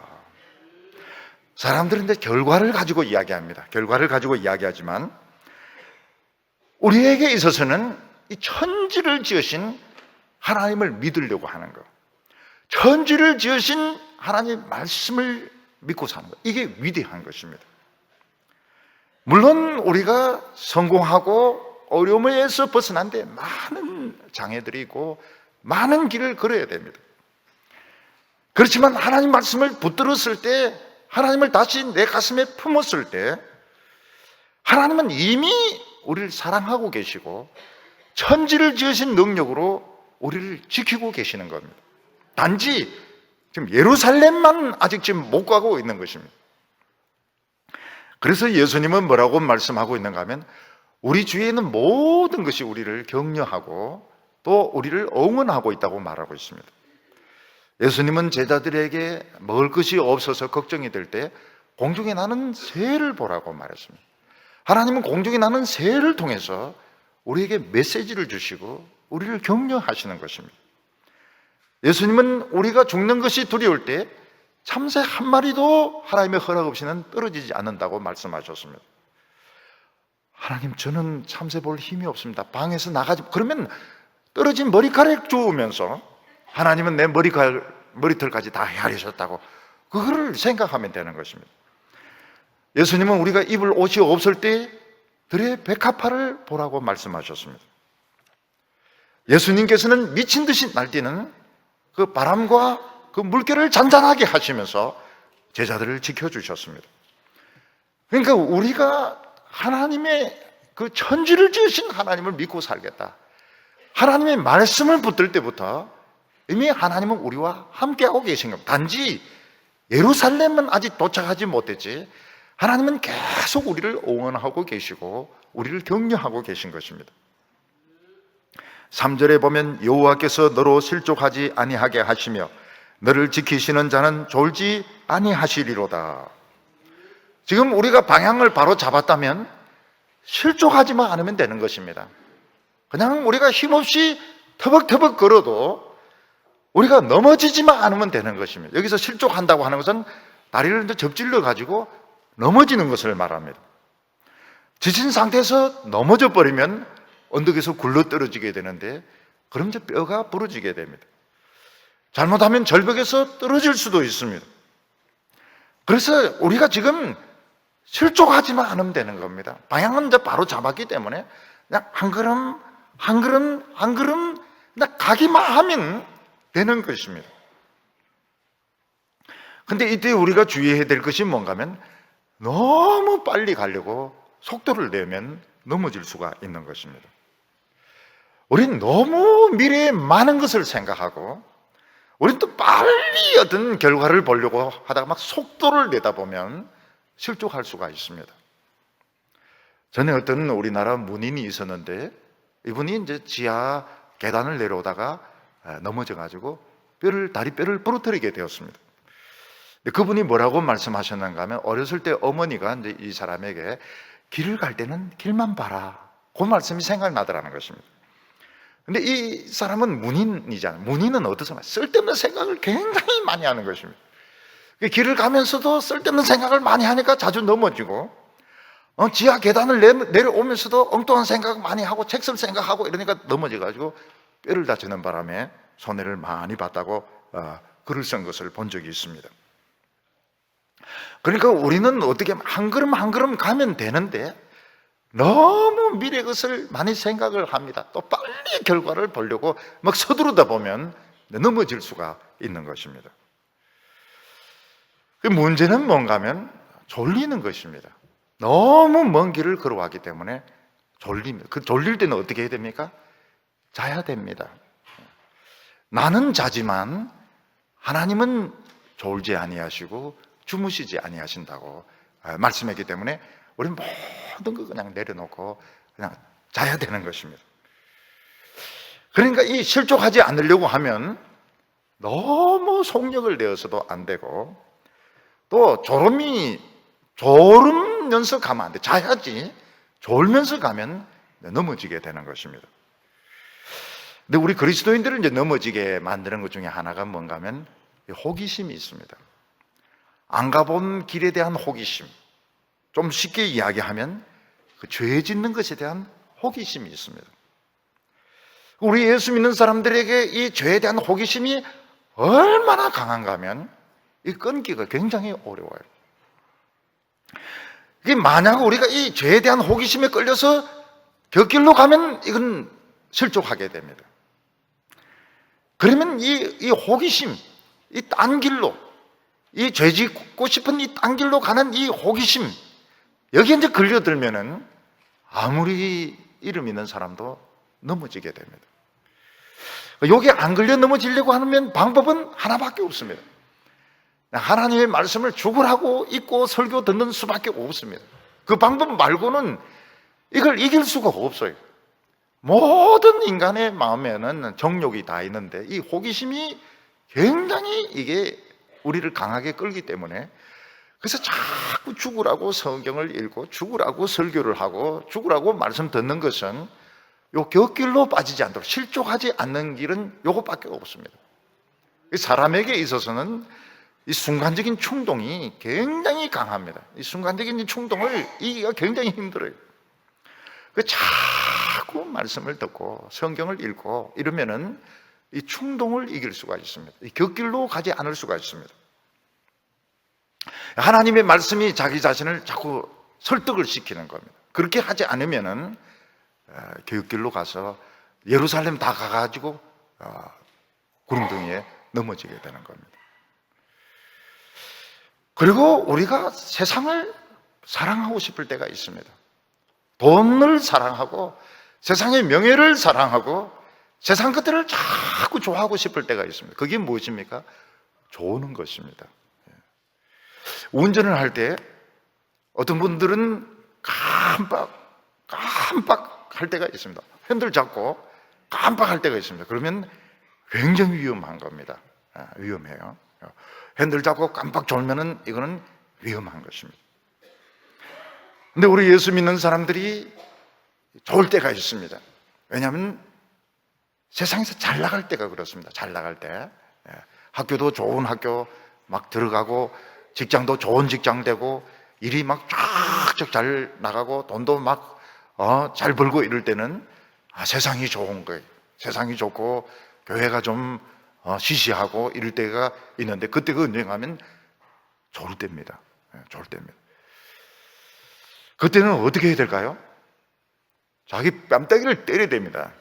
사람들은 이제 결과를 가지고 이야기합니다. 결과를 가지고 이야기하지만 우리에게 있어서는 이 천지를 지으신 하나님을 믿으려고 하는 것, 천지를 지으신 하나님의 말씀을 믿고 사는 것, 이게 위대한 것입니다. 물론 우리가 성공하고 어려움에서 벗어난데 많은 장애들이 있고 많은 길을 걸어야 됩니다. 그렇지만 하나님 말씀을 붙들었을 때, 하나님을 다시 내 가슴에 품었을 때 하나님은 이미 우리를 사랑하고 계시고 천지를 지으신 능력으로 우리를 지키고 계시는 겁니다. 단지 지금 예루살렘만 아직 지금 못 가고 있는 것입니다. 그래서 예수님은 뭐라고 말씀하고 있는가 하면 우리 주위에 있는 모든 것이 우리를 격려하고 또 우리를 응원하고 있다고 말하고 있습니다. 예수님은 제자들에게 먹을 것이 없어서 걱정이 될 때 공중에 나는 새를 보라고 말했습니다. 하나님은 공중에 나는 새를 통해서 우리에게 메시지를 주시고 우리를 격려하시는 것입니다. 예수님은 우리가 죽는 것이 두려울 때 참새 한 마리도 하나님의 허락 없이는 떨어지지 않는다고 말씀하셨습니다. 하나님, 저는 참새 볼 힘이 없습니다. 방에서 나가지. 그러면 떨어진 머리카락 주우면서 하나님은 내 머리털까지 다 헤아리셨다고 그거를 생각하면 되는 것입니다. 예수님은 우리가 입을 옷이 없을 때 들의 백합화를 보라고 말씀하셨습니다. 예수님께서는 미친 듯이 날뛰는 그 바람과 그 물결을 잔잔하게 하시면서 제자들을 지켜주셨습니다. 그러니까 우리가 하나님의 그 천지를 지으신 하나님을 믿고 살겠다. 하나님의 말씀을 붙들 때부터 이미 하나님은 우리와 함께하고 계신 겁니다. 단지 예루살렘은 아직 도착하지 못했지 하나님은 계속 우리를 응원하고 계시고 우리를 격려하고 계신 것입니다. 3절에 보면 여호와께서 너로 실족하지 아니하게 하시며 너를 지키시는 자는 졸지 아니하시리로다. 지금 우리가 방향을 바로 잡았다면 실족하지만 않으면 되는 것입니다. 그냥 우리가 힘없이 터벅터벅 걸어도 우리가 넘어지지만 않으면 되는 것입니다. 여기서 실족한다고 하는 것은 다리를 접질러 가지고 넘어지는 것을 말합니다. 지친 상태에서 넘어져 버리면 언덕에서 굴러 떨어지게 되는데 그럼 이제 뼈가 부러지게 됩니다. 잘못하면 절벽에서 떨어질 수도 있습니다. 그래서 우리가 지금 실족하지만 않으면 되는 겁니다. 방향은 이제 바로 잡았기 때문에 그냥 한 걸음 한 걸음 한 걸음 그냥 가기만 하면 되는 것입니다. 근데 이때 우리가 주의해야 될 것이 뭔가 하면 너무 빨리 가려고 속도를 내면 넘어질 수가 있는 것입니다. 우리는 너무 미래에 많은 것을 생각하고 우리는 또 빨리 어떤 결과를 보려고 하다가 막 속도를 내다 보면 실족할 수가 있습니다. 전에 어떤 우리나라 문인이 있었는데 이분이 이제 지하 계단을 내려오다가 넘어져가지고 다리뼈를 부러뜨리게 되었습니다. 그분이 뭐라고 말씀하셨는가 하면 어렸을 때 어머니가 이제 이 사람에게 길을 갈 때는 길만 봐라. 그 말씀이 생각나더라는 것입니다. 근데 이 사람은 문인이잖아요. 문인은 어떻습니까? 쓸데없는 생각을 굉장히 많이 하는 것입니다. 길을 가면서도 쓸데없는 생각을 많이 하니까 자주 넘어지고 지하 계단을 내려오면서도 엉뚱한 생각 많이 하고 책 쓸 생각하고 이러니까 넘어져가지고 뼈를 다치는 바람에 손해를 많이 봤다고 글을 쓴 것을 본 적이 있습니다. 그러니까 우리는 어떻게 한 걸음 한 걸음 가면 되는데 너무 미래 것을 많이 생각을 합니다. 또 빨리 결과를 보려고 막 서두르다 보면 넘어질 수가 있는 것입니다. 그 문제는 뭔가 하면 졸리는 것입니다. 너무 먼 길을 걸어왔기 때문에 졸립니다. 그 졸릴 때는 어떻게 해야 됩니까? 자야 됩니다. 나는 자지만 하나님은 졸지 아니하시고 주무시지 아니하신다고 말씀했기 때문에 우리는 모든 거 그냥 내려놓고 그냥 자야 되는 것입니다. 그러니까 이 실족하지 않으려고 하면 너무 속력을 내어서도 안 되고 또 졸으면서 가면 안 돼. 자야지. 졸면서 가면 넘어지게 되는 것입니다. 근데 우리 그리스도인들을 이제 넘어지게 만드는 것 중에 하나가 뭔가 하면 호기심이 있습니다. 안 가본 길에 대한 호기심. 좀 쉽게 이야기하면 그 죄 짓는 것에 대한 호기심이 있습니다. 우리 예수 믿는 사람들에게 이 죄에 대한 호기심이 얼마나 강한가 하면 이 끊기가 굉장히 어려워요. 이게 만약 우리가 이 죄에 대한 호기심에 끌려서 곁길로 가면 이건 실족하게 됩니다. 그러면 이 호기심, 이 딴 길로, 이 죄 짓고 싶은 이 딴 길로 가는 이 호기심, 여기에 이제 걸려들면은 아무리 이름 있는 사람도 넘어지게 됩니다. 여기 안 걸려 넘어지려고 하면 방법은 하나밖에 없습니다. 하나님의 말씀을 죽으라고 읽고 설교 듣는 수밖에 없습니다. 그 방법 말고는 이걸 이길 수가 없어요. 모든 인간의 마음에는 정욕이 다 있는데 이 호기심이 굉장히 이게 우리를 강하게 끌기 때문에, 그래서 자꾸 죽으라고 성경을 읽고 죽으라고 설교를 하고 죽으라고 말씀 듣는 것은 요 곁길로 빠지지 않도록, 실족하지 않는 길은 요것밖에 없습니다. 사람에게 있어서는 이 순간적인 충동이 굉장히 강합니다. 이 순간적인 충동을 이기기가 굉장히 힘들어요. 자꾸 말씀을 듣고 성경을 읽고 이러면은 이 충동을 이길 수가 있습니다. 이 곁길로 가지 않을 수가 있습니다. 하나님의 말씀이 자기 자신을 자꾸 설득을 시키는 겁니다. 그렇게 하지 않으면은 곁길로 가서 예루살렘 다 가가지고 구름등이에 넘어지게 되는 겁니다. 그리고 우리가 세상을 사랑하고 싶을 때가 있습니다. 돈을 사랑하고 세상의 명예를 사랑하고 세상 것들을 자꾸 좋아하고 싶을 때가 있습니다. 그게 무엇입니까? 좋은 것입니다. 운전을 할 때 어떤 분들은 깜빡 할 때가 있습니다. 핸들 잡고 깜빡할 때가 있습니다. 그러면 굉장히 위험한 겁니다. 위험해요. 핸들 잡고 깜빡 졸면은 이거는 위험한 것입니다. 근데 우리 예수 믿는 사람들이 좋을 때가 있습니다. 왜냐하면 세상에서 잘 나갈 때가 그렇습니다. 잘 나갈 때 학교도 좋은 학교 막 들어가고 직장도 좋은 직장 되고 일이 막 쫙쫙 잘 나가고 돈도 막 잘 벌고 이럴 때는 세상이 좋은 거예요. 세상이 좋고 교회가 좀 시시하고 이럴 때가 있는데, 그때가 언제 가면 좋을 때입니다. 좋을 때입니다. 그때는 어떻게 해야 될까요? 자기 뺨때기를 때려야 됩니다.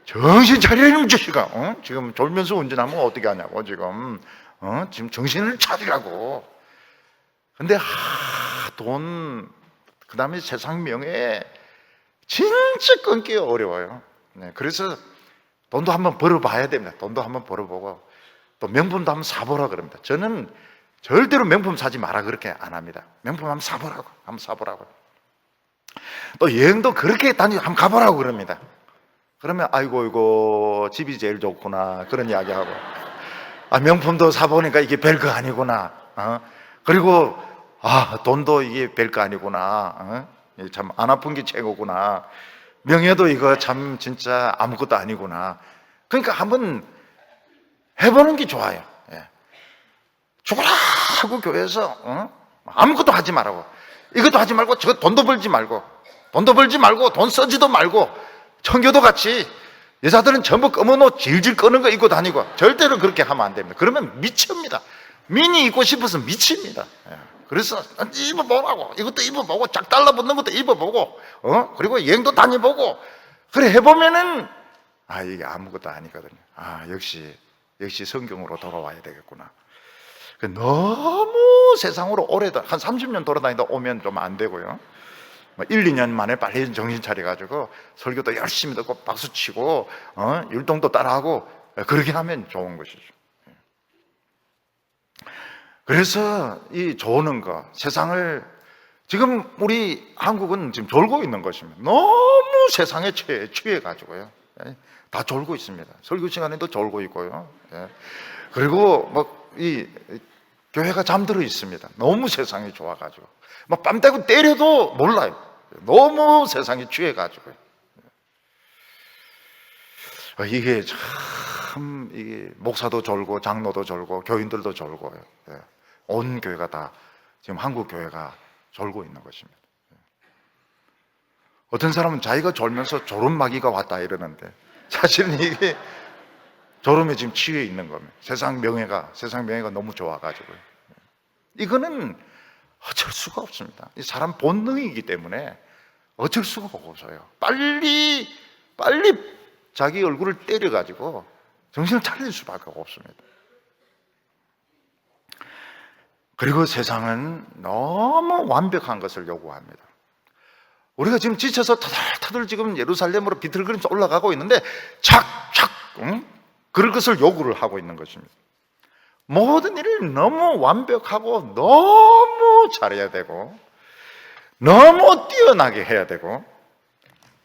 정신 차리라 이놈 자식아. 지금 졸면서 운전하면 어떻게 하냐고. 지금 정신을 차리라고. 근데 돈, 그 다음에 세상 명예 진짜 끊기 어려워요. 그래서 돈도 한번 벌어봐야 됩니다. 돈도 한번 벌어보고 또 명품도 한번 사보라 그럽니다. 저는 절대로 명품 사지 마라 그렇게 안 합니다. 명품 한번 사보라고. 또 여행도 그렇게 한번 가보라고 그럽니다. 그러면 아이고 집이 제일 좋구나 그런 이야기하고, 명품도 사보니까 이게 별거 아니구나. 그리고 돈도 이게 별거 아니구나. 참 안 아픈 게 최고구나. 명예도 이거 참 진짜 아무것도 아니구나. 그러니까 한번 해보는 게 좋아요. 죽어라 하고 교회에서 아무것도 하지 말라고, 이것도 하지 말고 저 돈도 벌지 말고 돈 쓰지도 말고, 청교도 같이 여자들은 전부 검은 옷 질질 끄는 거 입고 다니고 절대로 그렇게 하면 안 됩니다. 그러면 미칩니다. 미니 입고 싶어서 미칩니다. 그래서 입어보라고, 이것도 입어보고 짝 달라붙는 것도 입어보고 그리고 여행도 다녀보고 그래 해보면은 이게 아무것도 아니거든요. 역시 성경으로 돌아와야 되겠구나. 너무 세상으로 한 30년 돌아다니다 오면 좀 안 되고요. 1, 2년 만에 빨리 정신 차려가지고 설교도 열심히 듣고 박수치고 율동도 따라하고 그렇게 하면 좋은 것이죠. 그래서 이 좋은 거, 세상을 지금 우리 한국은 지금 졸고 있는 것입니다. 너무 세상에 취해가지고요. 다 졸고 있습니다. 설교 시간에도 졸고 있고요. 그리고 이 교회가 잠들어 있습니다. 너무 세상이 좋아가지고 뺨 대고 때려도 몰라요. 너무 세상에 취해가지고요. 이게 참 이게 목사도 졸고 장로도 졸고 교인들도 졸고요. 온 교회가 다 지금 한국 교회가 졸고 있는 것입니다. 어떤 사람은 자기가 졸면서 졸음마귀가 왔다 이러는데 사실은 이게 졸음에 지금 취해 있는 겁니다. 세상 명예가 너무 좋아가지고요. 이거는 어쩔 수가 없습니다. 이 사람 본능이기 때문에 어쩔 수가 없어요. 빨리 자기 얼굴을 때려가지고 정신을 차릴 수밖에 없습니다. 그리고 세상은 너무 완벽한 것을 요구합니다. 우리가 지금 지쳐서 터들터들 지금 예루살렘으로 비틀거리면서 올라가고 있는데 착착 그럴 것을 요구를 하고 있는 것입니다. 모든 일을 너무 완벽하고 너무 잘해야 되고 너무 뛰어나게 해야 되고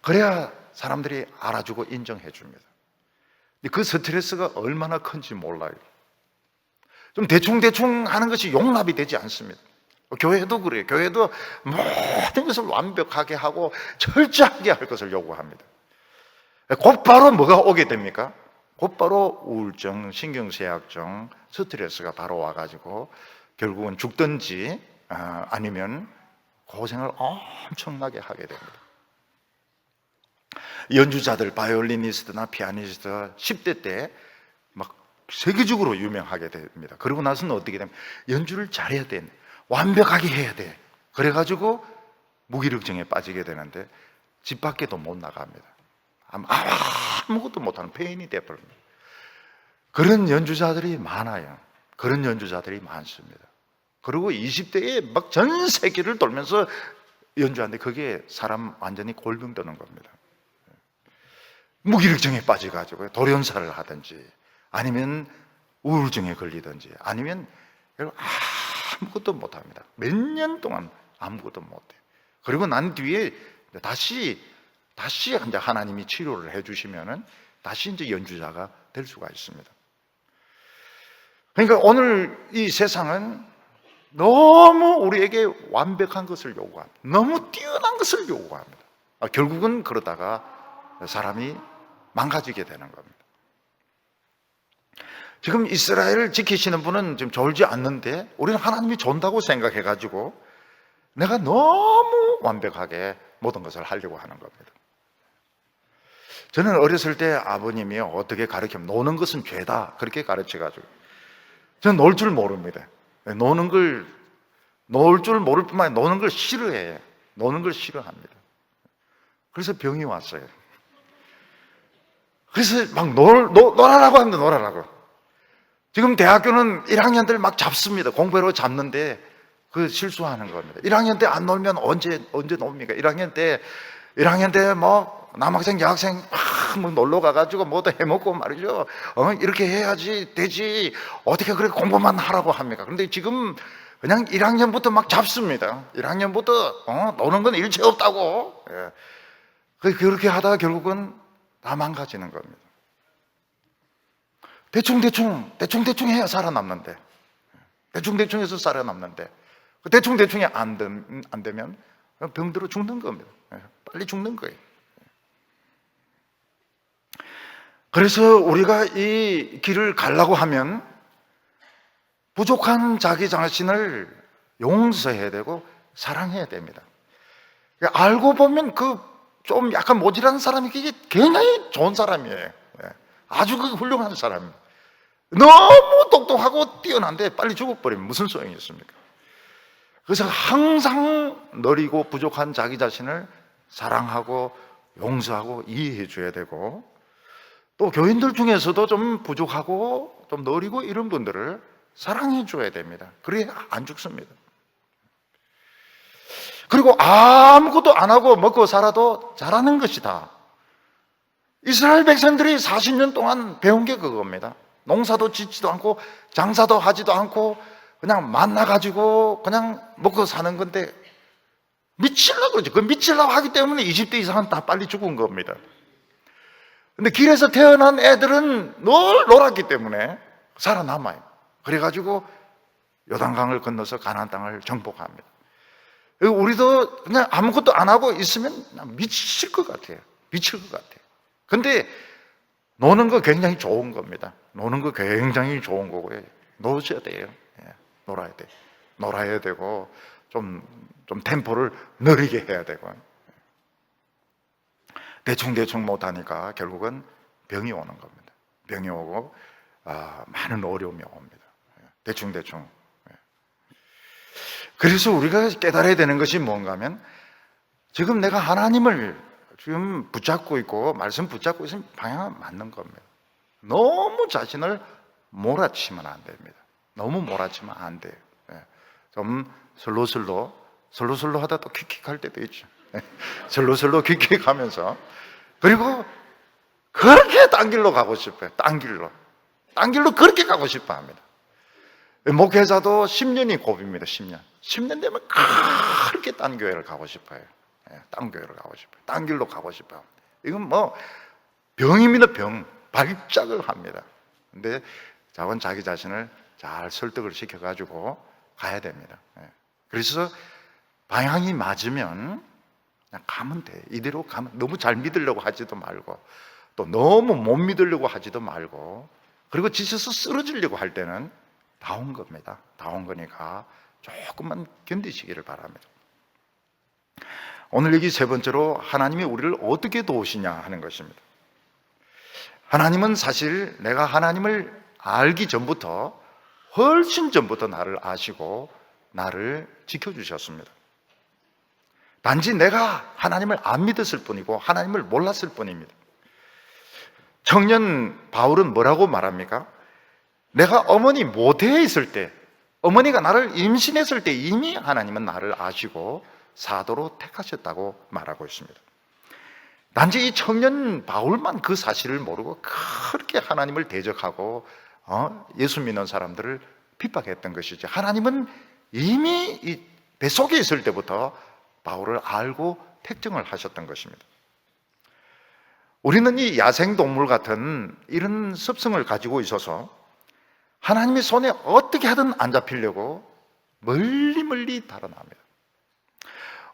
그래야 사람들이 알아주고 인정해 줍니다. 그 스트레스가 얼마나 큰지 몰라요. 좀 대충대충 하는 것이 용납이 되지 않습니다. 교회도 그래요. 교회도 모든 것을 완벽하게 하고 철저하게 할 것을 요구합니다. 곧바로 뭐가 오게 됩니까? 곧바로 우울증, 신경쇠약증, 스트레스가 바로 와가지고 결국은 죽든지 아니면 고생을 엄청나게 하게 됩니다. 연주자들, 바이올리니스트나 피아니스트가 10대 때 막 세계적으로 유명하게 됩니다. 그러고 나서는 어떻게 됩니까? 연주를 잘해야 돼. 완벽하게 해야 돼. 그래가지고 무기력증에 빠지게 되는데 집 밖에도 못 나갑니다. 아무것도 못하는 폐인이 되어버립니다. 그런 연주자들이 많아요. 그런 연주자들이 많습니다. 그리고 20대에 막 전 세계를 돌면서 연주하는데 그게 사람 완전히 골병드는 겁니다. 무기력증에 빠져가지고 돌연사를 하든지 아니면 우울증에 걸리든지 아니면 아무것도 못합니다. 몇 년 동안 아무것도 못해요. 그리고 난 뒤에 다시 이제 하나님이 치료를 해주시면은 다시 이제 연주자가 될 수가 있습니다. 그러니까 오늘 이 세상은 너무 우리에게 완벽한 것을 요구합니다. 너무 뛰어난 것을 요구합니다. 결국은 그러다가 사람이 망가지게 되는 겁니다. 지금 이스라엘을 지키시는 분은 지금 졸지 않는데 우리는 하나님이 존다고 생각해가지고 내가 너무 완벽하게 모든 것을 하려고 하는 겁니다. 저는 어렸을 때 아버님이 어떻게 가르치면 노는 것은 죄다 그렇게 가르쳐가지고 저는 놀 줄 모릅니다. 놀 줄 모를 뿐만 아니라 노는 걸 싫어해요. 노는 걸 싫어합니다. 그래서 병이 왔어요. 그래서 막 놀아라고 합니다. 놀아라고. 지금 대학교는 1학년들 막 잡습니다. 공부로 잡는데 그 실수하는 겁니다. 1학년 때 안 놀면 언제 놉니까? 1학년 때 뭐 남학생, 여학생 막 놀러 가가지고 뭐도 해먹고 말이죠. 이렇게 해야지 되지. 어떻게 그렇게 공부만 하라고 합니까? 그런데 지금 그냥 1학년부터 막 잡습니다. 1학년부터 노는 건 일체 없다고. 그렇게 하다가 결국은 다 망가지는 겁니다. 대충 해야 살아남는데, 대충 해서 살아남는데, 대충이 안 되면 병들어 죽는 겁니다. 빨리 죽는 거예요. 그래서 우리가 이 길을 가려고 하면 부족한 자기 자신을 용서해야 되고 사랑해야 됩니다. 알고 보면 좀 약간 모질한 사람이 굉장히 좋은 사람이에요. 아주 훌륭한 사람입니다. 너무 똑똑하고 뛰어난데 빨리 죽어버리면 무슨 소용이 있습니까? 그래서 항상 느리고 부족한 자기 자신을 사랑하고 용서하고 이해해 줘야 되고 또 교인들 중에서도 좀 부족하고 좀 느리고 이런 분들을 사랑해 줘야 됩니다. 그래야 안 죽습니다. 그리고 아무것도 안 하고 먹고 살아도 잘하는 것이다. 이스라엘 백성들이 40년 동안 배운 게 그겁니다. 농사도 짓지도 않고 장사도 하지도 않고 그냥 만나가지고 그냥 먹고 사는 건데 미치려고 그러죠. 그 미치려고 하기 때문에 20대 이상은 다 빨리 죽은 겁니다. 근데 길에서 태어난 애들은 늘 놀았기 때문에 살아남아요. 그래가지고 요단강을 건너서 가나안 땅을 정복합니다. 우리도 그냥 아무것도 안 하고 있으면 미칠 것 같아요. 미칠 것 같아요. 근데 노는 거 굉장히 좋은 겁니다. 노는 거 굉장히 좋은 거고요. 놀셔야 돼요. 놀아야 돼. 놀아야 되고 좀 템포를 느리게 해야 되고 대충 못하니까 결국은 병이 오는 겁니다. 병이 오고 많은 어려움이 옵니다. 대충 그래서 우리가 깨달아야 되는 것이 뭔가 하면 지금 내가 하나님을 지금 붙잡고 있고 말씀 붙잡고 있으면 방향은 맞는 겁니다. 너무 자신을 몰아치면 안 됩니다. 너무 몰아치면 안 돼요. 좀 슬로슬로 하다 또 킥킥할 때도 있죠. 절로절로 깊게 가면서. 그리고 그렇게 딴 길로 가고 싶어요. 딴 길로 그렇게 가고 싶어 합니다. 목회자도 10년이 고비입니다. 10년 되면 그렇게 딴 교회를 가고 싶어요. 딴 교회를 가고 싶어요. 딴 길로 가고 싶어요. 이건 뭐 병입니다. 병. 발작을 합니다. 근데 자기 자신을 잘 설득을 시켜가지고 가야 됩니다. 그래서 방향이 맞으면 그냥 가면 돼. 이대로 가면, 너무 잘 믿으려고 하지도 말고 또 너무 못 믿으려고 하지도 말고, 그리고 지쳐서 쓰러지려고 할 때는 다 온 겁니다. 다 온 거니까 조금만 견디시기를 바랍니다. 오늘 여기 세 번째로 하나님이 우리를 어떻게 도우시냐 하는 것입니다. 하나님은 사실 내가 하나님을 알기 전부터, 훨씬 전부터 나를 아시고 나를 지켜주셨습니다. 단지 내가 하나님을 안 믿었을 뿐이고 하나님을 몰랐을 뿐입니다. 청년 바울은 뭐라고 말합니까? 내가 어머니 모태에 있을 때, 어머니가 나를 임신했을 때 이미 하나님은 나를 아시고 사도로 택하셨다고 말하고 있습니다. 단지 이 청년 바울만 그 사실을 모르고 그렇게 하나님을 대적하고 예수 믿는 사람들을 핍박했던 것이지, 하나님은 이미 이 뱃속에 있을 때부터 바울을 알고 택정을 하셨던 것입니다. 우리는 이 야생동물 같은 이런 습성을 가지고 있어서 하나님의 손에 어떻게 하든 안 잡히려고 멀리 달아납니다.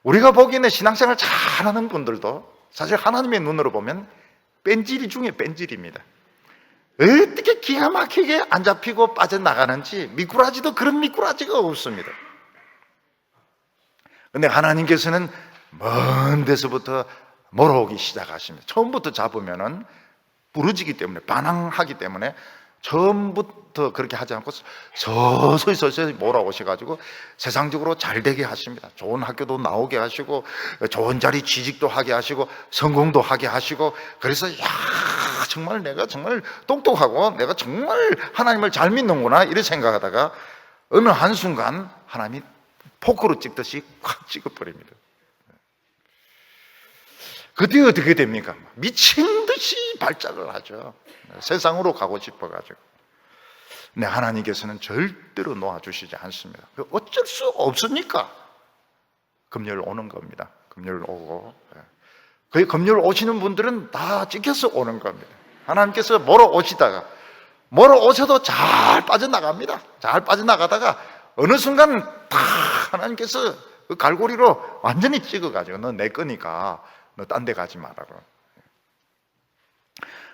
우리가 보기에는 신앙생활 잘하는 분들도 사실 하나님의 눈으로 보면 뺀질이 중에 뺀질입니다. 어떻게 기가 막히게 안 잡히고 빠져나가는지, 미꾸라지도 그런 미꾸라지가 없습니다. 근데 하나님께서는 먼 데서부터 몰아오기 시작하십니다. 처음부터 잡으면은 부러지기 때문에, 반항하기 때문에 처음부터 그렇게 하지 않고 서서히 몰아오셔가지고 세상적으로 잘 되게 하십니다. 좋은 학교도 나오게 하시고, 좋은 자리 취직도 하게 하시고, 성공도 하게 하시고, 그래서 정말 내가 정말 똑똑하고 내가 정말 하나님을 잘 믿는구나 이렇게 생각하다가 어느 한순간 하나님이 포크로 찍듯이 확 찍어버립니다. 그때 어떻게 됩니까? 미친 듯이 발작을 하죠. 세상으로 가고 싶어가지고. 근데 하나님께서는 절대로 놓아주시지 않습니다. 어쩔 수 없으니까 금요일 오는 겁니다. 금요일 오고. 그 금요일 오시는 분들은 다 찍혀서 오는 겁니다. 하나님께서 몰아오시다가, 몰아오셔도 잘 빠져나갑니다. 잘 빠져나가다가 어느 순간 다 하나님께서 그 갈고리로 완전히 찍어가지고 너 내 거니까 너 딴 데 가지 말라고.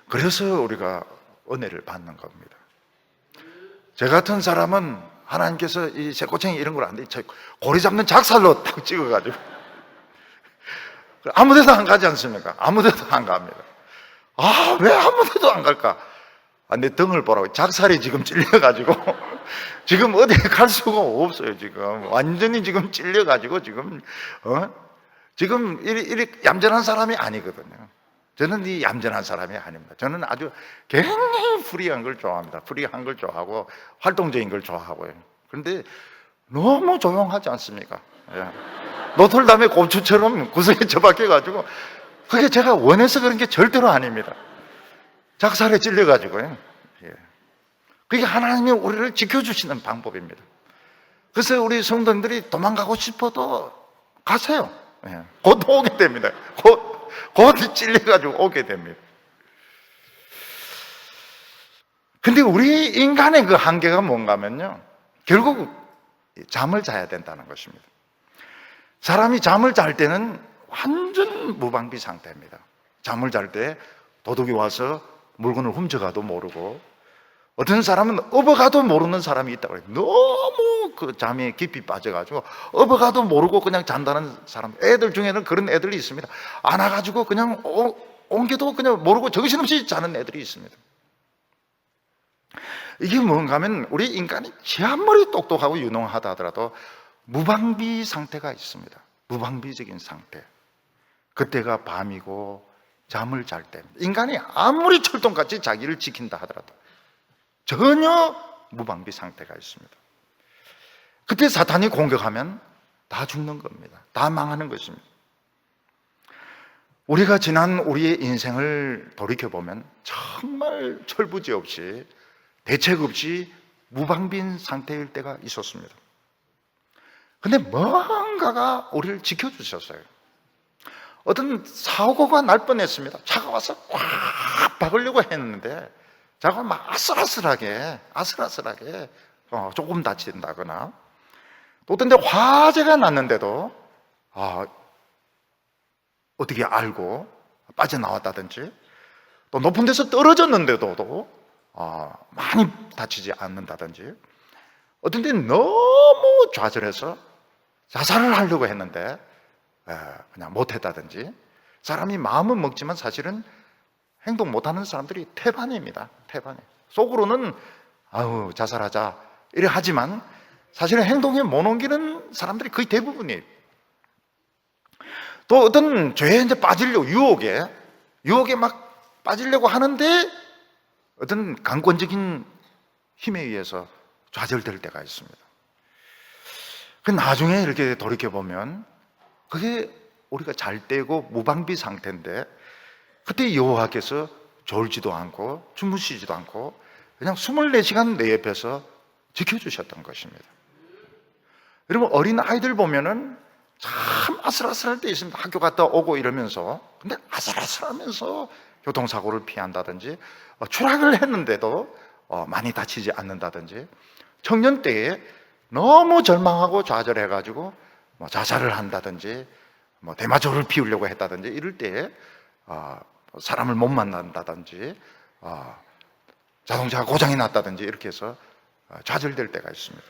그래서 우리가 은혜를 받는 겁니다. 저 같은 사람은 하나님께서 이 새꼬챙이 이런 걸 안 돼. 고리 잡는 작살로 탁 찍어가지고 아무 데도 안 가지 않습니까? 아무 데도 안 갑니다. 왜 아무 데도 안 갈까? 내 등을 보라고. 작살이 지금 찔려가지고 지금 어디에 갈 수가 없어요. 지금 완전히 지금 찔려가지고 지금 이리 얌전한 사람이 아니거든요. 저는 이 얌전한 사람이 아닙니다. 저는 아주 굉장히 프리한 걸 좋아합니다. 프리한 걸 좋아하고 활동적인 걸 좋아하고요. 그런데 너무 조용하지 않습니까? 노틀담의 고추처럼 구석에 처박혀가지고, 그게 제가 원해서 그런 게 절대로 아닙니다. 작살에 찔려가지고요. 그게 하나님이 우리를 지켜주시는 방법입니다. 그래서 우리 성도님들이 도망가고 싶어도 가세요. 곧 오게 됩니다. 곧 찔려가지고 오게 됩니다. 근데 우리 인간의 그 한계가 뭔가 하면요, 결국 잠을 자야 된다는 것입니다. 사람이 잠을 잘 때는 완전 무방비 상태입니다. 잠을 잘 때 도둑이 와서 물건을 훔쳐가도 모르고, 어떤 사람은 업어가도 모르는 사람이 있다고 해요. 너무 그 잠에 깊이 빠져가지고 업어가도 모르고 그냥 잔다는 사람, 애들 중에는 그런 애들이 있습니다. 안아가지고 그냥 옮겨도 그냥 모르고 정신없이 자는 애들이 있습니다. 이게 뭔가 하면 우리 인간이 제 아무리 똑똑하고 유능하다 하더라도 무방비 상태가 있습니다. 무방비적인 상태. 그때가 밤이고 잠을 잘 때, 인간이 아무리 철통같이 자기를 지킨다 하더라도 전혀 무방비 상태가 있습니다. 그때 사탄이 공격하면 다 죽는 겁니다. 다 망하는 것입니다. 우리가 지난 우리의 인생을 돌이켜보면 정말 철부지 없이 대책 없이 무방비인 상태일 때가 있었습니다. 근데 뭔가가 우리를 지켜주셨어요. 어떤 사고가 날 뻔했습니다. 차가 와서 꽉 박으려고 했는데 차가 막 아슬아슬하게 조금 다친다거나, 또 어떤 데 화재가 났는데도 어떻게 알고 빠져나왔다든지, 또 높은 데서 떨어졌는데도 많이 다치지 않는다든지, 어떤 때는 너무 좌절해서 자살을 하려고 했는데 그냥 못했다든지, 사람이 마음은 먹지만 사실은 행동 못하는 사람들이 태반입니다. 태반이 속으로는 자살하자 이래 하지만 사실은 행동에 못 옮기는 사람들이 거의 대부분이에요. 또 어떤 죄에 이제 빠지려고 유혹에 막 빠지려고 하는데 어떤 강권적인 힘에 의해서 좌절될 때가 있습니다. 그 나중에 이렇게 돌이켜보면 그게 우리가 잘 때고 무방비 상태인데, 그때 여호와께서 졸지도 않고 주무시지도 않고 그냥 24시간 내 옆에서 지켜주셨던 것입니다. 여러분, 어린 아이들 보면은 참 아슬아슬할 때 있습니다. 학교 갔다 오고 이러면서. 근데 아슬아슬하면서 교통사고를 피한다든지, 추락을 했는데도 많이 다치지 않는다든지, 청년 때에 너무 절망하고 좌절해가지고 자살을 한다든지, 대마초를 피우려고 했다든지, 이럴 때에 사람을 못 만난다든지, 자동차가 고장이 났다든지, 이렇게 해서 좌절될 때가 있습니다.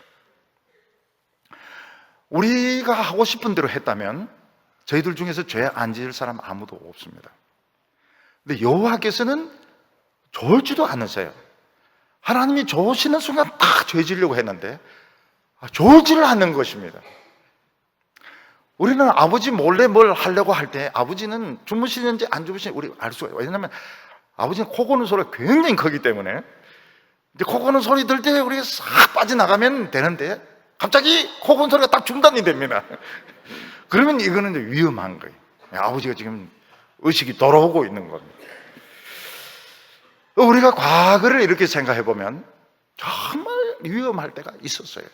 우리가 하고 싶은 대로 했다면 저희들 중에서 죄 안 지을 사람 아무도 없습니다. 근데 여호와께서는 좋을지도 않으세요. 하나님이 좋으시는 순간 딱 죄 지으려고 했는데 좋을지를 않는 것입니다. 우리는 아버지 몰래 뭘 하려고 할 때 아버지는 주무시는지 안 주무시는지 우리 알 수가 있어요. 왜냐하면 아버지는 코 고는 소리가 굉장히 크기 때문에, 이제 코 고는 소리 들 때 우리가 싹 빠져나가면 되는데 갑자기 코 고는 소리가 딱 중단이 됩니다. 그러면 이거는 이제 위험한 거예요. 아버지가 지금 의식이 돌아오고 있는 겁니다. 우리가 과거를 이렇게 생각해 보면 정말 위험할 때가 있었어요.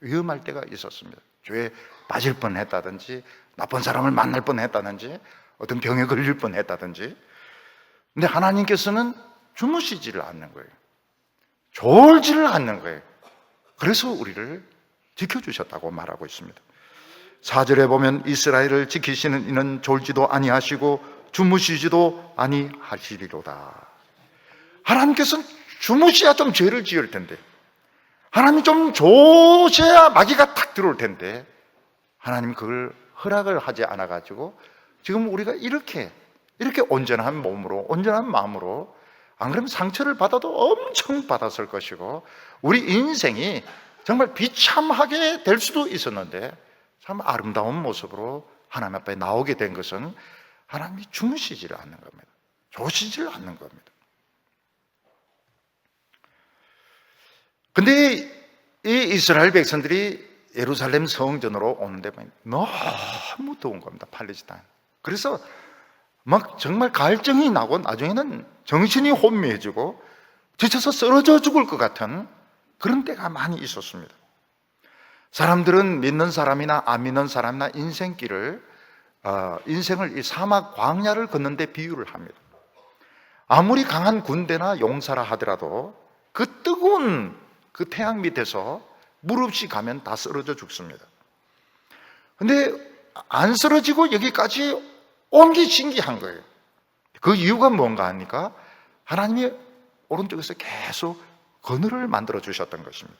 위험할 때가 있었습니다. 죄에 빠질 뻔했다든지, 나쁜 사람을 만날 뻔했다든지, 어떤 병에 걸릴 뻔했다든지. 근데 하나님께서는 주무시지를 않는 거예요. 졸지를 않는 거예요. 그래서 우리를 지켜주셨다고 말하고 있습니다. 4절에 보면 이스라엘을 지키시는 이는 졸지도 아니하시고 주무시지도 아니하시리로다. 하나님께서는 주무셔야 좀 죄를 지을 텐데, 하나님이 좀 조셔야 마귀가 탁 들어올 텐데, 하나님이 그걸 허락을 하지 않아가지고 지금 우리가 이렇게 온전한 몸으로, 온전한 마음으로, 안 그러면 상처를 받아도 엄청 받았을 것이고 우리 인생이 정말 비참하게 될 수도 있었는데 참 아름다운 모습으로 하나님 앞에 나오게 된 것은 하나님이 주무시지를 않는 겁니다. 조시지를 않는 겁니다. 근데 이 이스라엘 백성들이 예루살렘 성전으로 오는데 너무 더운 겁니다. 팔레스타인. 그래서 막 정말 갈증이 나고 나중에는 정신이 혼미해지고 지쳐서 쓰러져 죽을 것 같은 그런 때가 많이 있었습니다. 사람들은 믿는 사람이나 안 믿는 사람이나 인생길을 인생을 이 사막 광야를 걷는 데 비유를 합니다. 아무리 강한 군대나 용사라 하더라도 그 뜨거운 그 태양 밑에서 물 없이 가면 다 쓰러져 죽습니다. 근데 안 쓰러지고 여기까지 온 게 신기한 거예요. 그 이유가 뭔가 하니까 하나님이 오른쪽에서 계속 그늘을 만들어 주셨던 것입니다.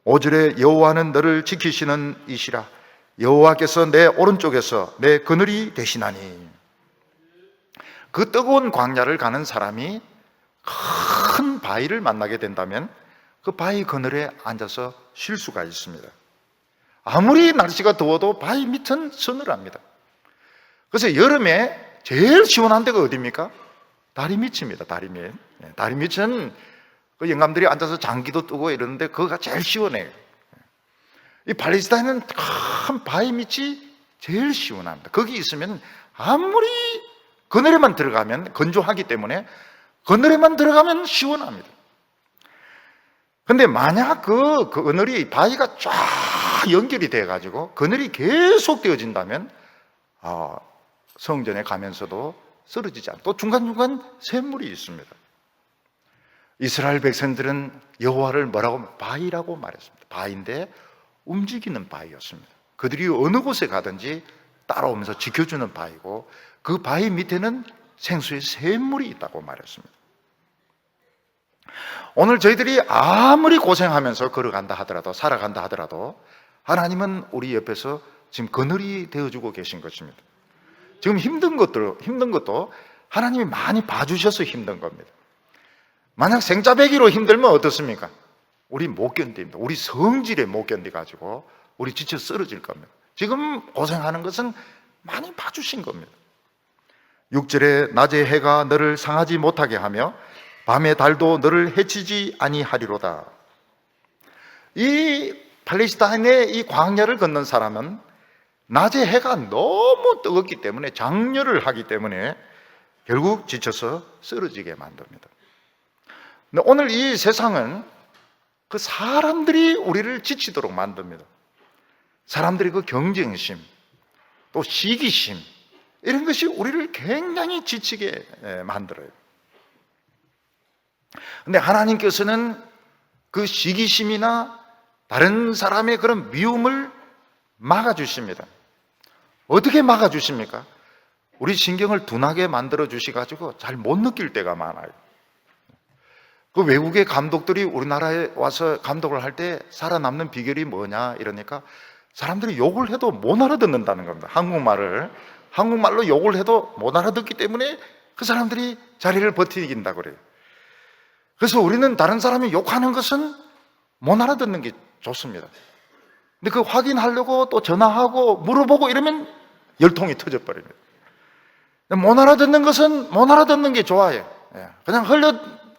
5절에 여호와는 너를 지키시는 이시라, 여호와께서 내 오른쪽에서 내 그늘이 되시나니. 그 뜨거운 광야를 가는 사람이 큰 바위를 만나게 된다면 그 바위 그늘에 앉아서 쉴 수가 있습니다. 아무리 날씨가 더워도 바위 밑은 서늘합니다. 그래서 여름에 제일 시원한 데가 어디입니까? 다리 밑입니다. 다리 밑. 다리 밑은 그 영감들이 앉아서 장기도 뜨고 이러는데 그거가 제일 시원해요. 이 팔레스타인은 큰 바위 밑이 제일 시원합니다. 거기 있으면 아무리 그늘에만 들어가면 건조하기 때문에 그늘에만 들어가면 시원합니다. 근데 만약 그 그늘이 바위가 쫙 연결이 돼가지고 그늘이 계속 되어진다면 성전에 가면서도 쓰러지지 않고 또 중간중간 샘물이 있습니다. 이스라엘 백성들은 여호와를 뭐라고? 바위라고 말했습니다. 바위인데 움직이는 바위였습니다. 그들이 어느 곳에 가든지 따라오면서 지켜주는 바위고 그 바위 밑에는 생수의 샘물이 있다고 말했습니다. 오늘 저희들이 아무리 고생하면서 걸어간다 하더라도 살아간다 하더라도 하나님은 우리 옆에서 지금 그늘이 되어주고 계신 것입니다. 지금 힘든 것도 하나님이 많이 봐주셔서 힘든 겁니다. 만약 생짜배기로 힘들면 어떻습니까? 우리 못 견딥니다. 우리 성질에 못 견디가지고 우리 지쳐 쓰러질 겁니다. 지금 고생하는 것은 많이 봐주신 겁니다. 6절에 낮에 해가 너를 상하지 못하게 하며 밤의 달도 너를 해치지 아니하리로다. 이 팔레스타인의 이 광야를 걷는 사람은 낮에 해가 너무 뜨겁기 때문에 장렬을 하기 때문에 결국 지쳐서 쓰러지게 만듭니다. 근데 오늘 이 세상은 그 사람들이 우리를 지치도록 만듭니다. 사람들의 그 경쟁심, 또 시기심, 이런 것이 우리를 굉장히 지치게 만들어요. 근데 하나님께서는 그 시기심이나 다른 사람의 그런 미움을 막아주십니다. 어떻게 막아주십니까? 우리 신경을 둔하게 만들어 주셔가지고 잘 못 느낄 때가 많아요. 그 외국의 감독들이 우리나라에 와서 감독을 할 때 살아남는 비결이 뭐냐 이러니까 사람들이 욕을 해도 못 알아듣는다는 겁니다. 한국말로 욕을 해도 못 알아듣기 때문에 그 사람들이 자리를 버티긴다고 그래요. 그래서 우리는 다른 사람이 욕하는 것은 못 알아듣는 게 좋습니다. 근데 그 확인하려고 또 전화하고 물어보고 이러면 열통이 터져버립니다. 못 알아듣는 것은 못 알아듣는 게 좋아요. 그냥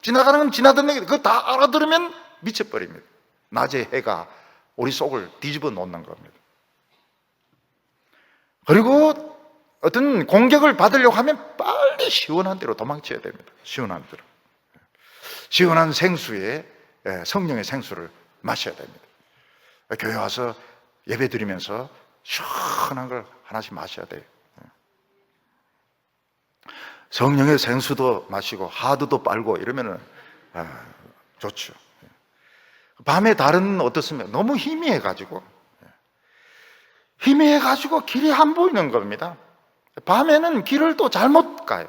지나가는 건 지나듣는 게, 그거 다 알아들으면 미쳐버립니다. 낮에 해가 우리 속을 뒤집어 놓는 겁니다. 그리고 어떤 공격을 받으려고 하면 빨리 시원한 데로 도망쳐야 됩니다. 시원한 데로. 시원한 생수에 성령의 생수를 마셔야 됩니다. 교회 와서 예배 드리면서 시원한 걸 하나씩 마셔야 돼요. 성령의 생수도 마시고 하드도 빨고 이러면은 좋죠. 밤에 달은 어떻습니까? 너무 희미해가지고 길이 안 보이는 겁니다. 밤에는 길을 또 잘못 가요.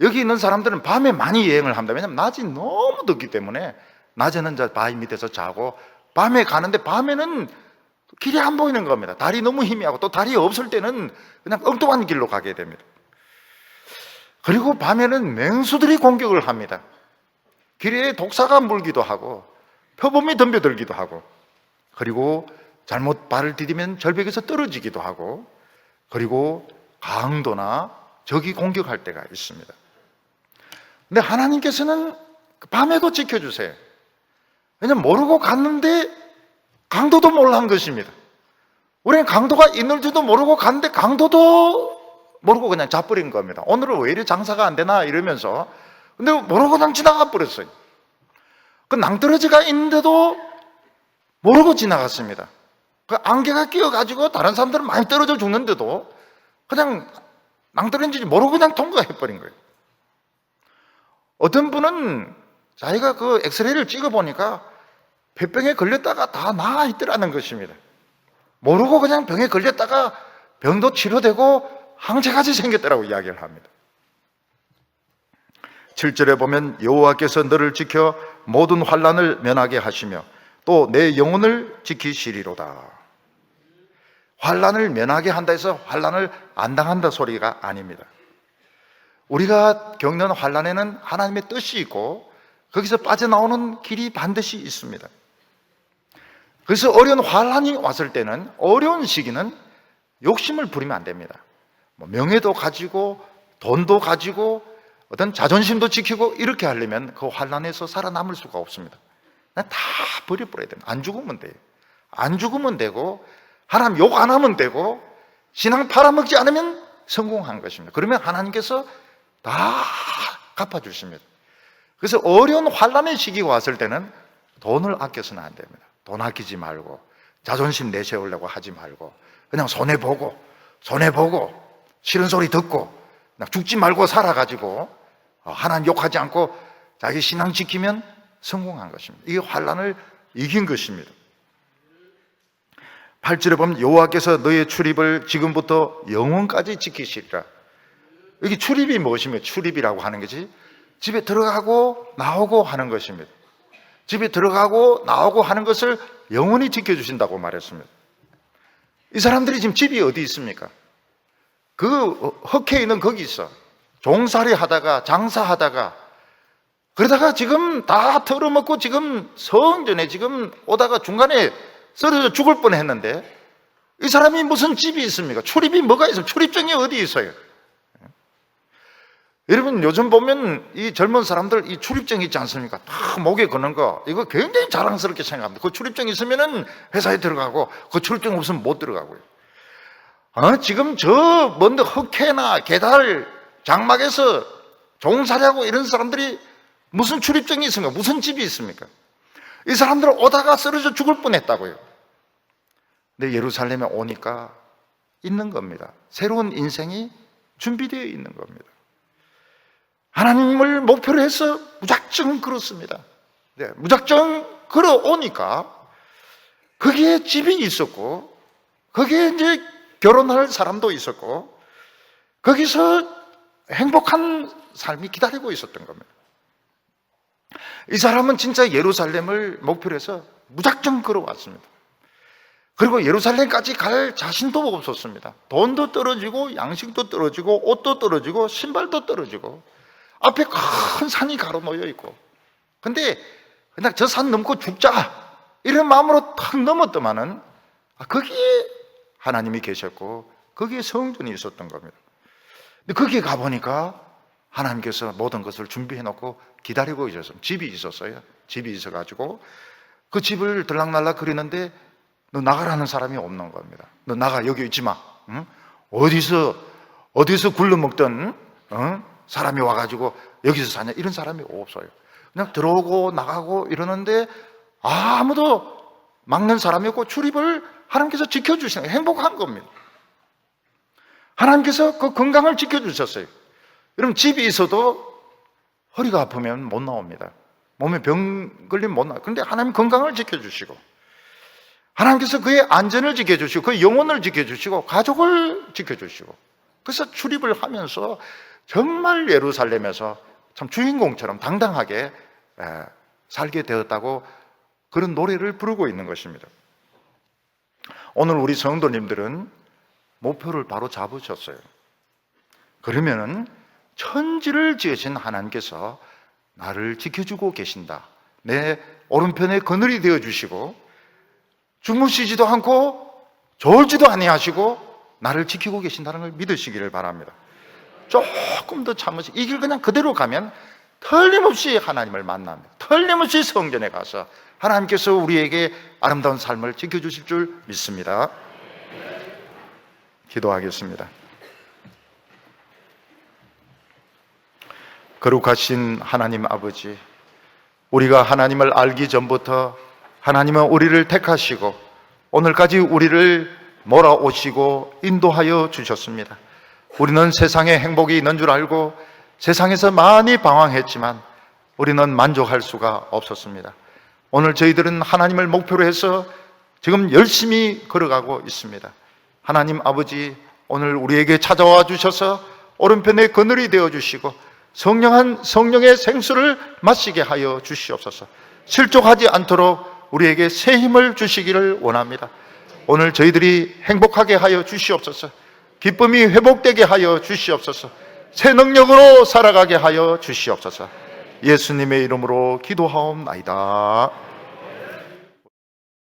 여기 있는 사람들은 밤에 많이 여행을 합니다. 왜냐하면 낮이 너무 덥기 때문에 낮에는 바위 밑에서 자고 밤에 가는데 밤에는 길이 안 보이는 겁니다. 달이 너무 희미하고 또 달이 없을 때는 그냥 엉뚱한 길로 가게 됩니다. 그리고 밤에는 맹수들이 공격을 합니다. 길에 독사가 물기도 하고 표범이 덤벼들기도 하고 그리고 잘못 발을 디디면 절벽에서 떨어지기도 하고 그리고 강도나 적이 공격할 때가 있습니다. 근데 하나님께서는 밤에도 지켜주세요. 왜냐하면 모르고 갔는데 강도도 몰란 것입니다. 우리는 강도가 있는 줄도 모르고 갔는데 강도도 모르고 그냥 자버린 겁니다. 오늘은 왜 이래 장사가 안 되나 이러면서 근데 모르고 그냥 지나가 버렸어요. 그 낭떠러지가 있는데도 모르고 지나갔습니다. 그 안개가 끼어가지고 다른 사람들은 많이 떨어져 죽는데도 그냥 낭떠러지인지 모르고 그냥 통과해버린 거예요. 어떤 분은 자기가 그 엑스레이를 찍어보니까 폐병에 걸렸다가 다 나아 있더라는 것입니다. 모르고 그냥 병에 걸렸다가 병도 치료되고 항체같이 생겼더라고 이야기를 합니다. 7절에 보면 여호와께서 너를 지켜 모든 환난을 면하게 하시며 또 내 영혼을 지키시리로다. 환난을 면하게 한다 해서 환난을 안 당한다 소리가 아닙니다. 우리가 겪는 환난에는 하나님의 뜻이 있고 거기서 빠져나오는 길이 반드시 있습니다. 그래서 어려운 환난이 왔을 때는 어려운 시기는 욕심을 부리면 안 됩니다. 명예도 가지고 돈도 가지고 어떤 자존심도 지키고 이렇게 하려면 그 환난에서 살아남을 수가 없습니다. 다 버려버려야 됩니다. 안 죽으면 돼요. 안 죽으면 되고 하나님 욕 안 하면 되고 신앙 팔아먹지 않으면 성공한 것입니다. 그러면 하나님께서 다 갚아주십니다. 그래서 어려운 환난의 시기가 왔을 때는 돈을 아껴서는 안 됩니다. 돈 아끼지 말고 자존심 내세우려고 하지 말고 그냥 손해보고 싫은 소리 듣고 그냥 죽지 말고 살아가지고 하나님 욕하지 않고 자기 신앙 지키면 성공한 것입니다. 이게 환난을 이긴 것입니다. 8절에 보면 여호와께서 너의 출입을 지금부터 영원까지 지키시리라. 여기 출입이 무엇입니까? 출입이라고 하는 것이 집에 들어가고 나오고 하는 것입니다. 집에 들어가고 나오고 하는 것을 영원히 지켜주신다고 말했습니다. 이 사람들이 지금 집이 어디 있습니까? 그 흑해 있는 거기 있어. 종살이 하다가 장사하다가 그러다가 지금 다 털어먹고 지금 성전에 지금 오다가 중간에 쓰러져 죽을 뻔했는데 이 사람이 무슨 집이 있습니까? 출입이 뭐가 있어요? 출입증이 어디 있어요? 여러분 요즘 보면 이 젊은 사람들 이 출입증 있지 않습니까? 다 목에 거는 거 이거 굉장히 자랑스럽게 생각합니다. 그 출입증 있으면은 회사에 들어가고 그 출입증 없으면 못 들어가고요. 지금 저 먼저 흑해나 계달 장막에서 종살이하고 이런 사람들이 무슨 출입증이 있습니까? 무슨 집이 있습니까? 이 사람들은 오다가 쓰러져 죽을 뻔했다고요. 근데 예루살렘에 오니까 있는 겁니다. 새로운 인생이 준비되어 있는 겁니다. 하나님을 목표로 해서 무작정 걸었습니다. 네, 무작정 걸어오니까 거기에 집이 있었고 거기에 이제 결혼할 사람도 있었고 거기서 행복한 삶이 기다리고 있었던 겁니다. 이 사람은 진짜 예루살렘을 목표로 해서 무작정 걸어왔습니다. 그리고 예루살렘까지 갈 자신도 없었습니다. 돈도 떨어지고 양식도 떨어지고 옷도 떨어지고 신발도 떨어지고 앞에 큰 산이 가로놓여 있고 근데 그냥 저 산 넘고 죽자 이런 마음으로 탁 넘었더만은 거기에 하나님이 계셨고 거기에 성전이 있었던 겁니다. 근데 거기에 가보니까 하나님께서 모든 것을 준비해 놓고 기다리고 있었어요. 집이 있었어요. 집이 있어가지고 그 집을 들락날락 거리는데 너 나가라는 사람이 없는 겁니다. 너 나가, 여기 있지 마. 응? 어디서 굴러먹던 사람이 와가지고 여기서 사냐 이런 사람이 없어요. 그냥 들어오고 나가고 이러는데 아무도 막는 사람이 없고 출입을 하나님께서 지켜주시는 행복한 겁니다. 하나님께서 그 건강을 지켜주셨어요. 여러분 집이 있어도 허리가 아프면 못 나옵니다. 몸에 병 걸리면 못 나와요. 그런데 하나님 건강을 지켜주시고 하나님께서 그의 안전을 지켜주시고 그의 영혼을 지켜주시고 가족을 지켜주시고 그래서 출입을 하면서 정말 예루살렘에서 참 주인공처럼 당당하게 살게 되었다고 그런 노래를 부르고 있는 것입니다. 오늘 우리 성도님들은 목표를 바로 잡으셨어요. 그러면은 천지를 지으신 하나님께서 나를 지켜주고 계신다. 내 오른편에 그늘이 되어주시고 주무시지도 않고 졸지도 아니하시고 나를 지키고 계신다는 걸 믿으시기를 바랍니다. 조금 더 참으시 이 길 그냥 그대로 가면 틀림없이 하나님을 만납니다. 틀림없이 성전에 가서 하나님께서 우리에게 아름다운 삶을 지켜주실 줄 믿습니다. 기도하겠습니다. 거룩하신 하나님 아버지, 우리가 하나님을 알기 전부터 하나님은 우리를 택하시고 오늘까지 우리를 몰아오시고 인도하여 주셨습니다. 우리는 세상에 행복이 있는 줄 알고 세상에서 많이 방황했지만 우리는 만족할 수가 없었습니다. 오늘 저희들은 하나님을 목표로 해서 지금 열심히 걸어가고 있습니다. 하나님 아버지, 오늘 우리에게 찾아와 주셔서 오른편에 그늘이 되어 주시고 성령의 생수를 마시게 하여 주시옵소서. 실족하지 않도록 우리에게 새 힘을 주시기를 원합니다. 오늘 저희들이 행복하게 하여 주시옵소서. 기쁨이 회복되게 하여 주시옵소서. 새 능력으로 살아가게 하여 주시옵소서. 예수님의 이름으로 기도하옵나이다.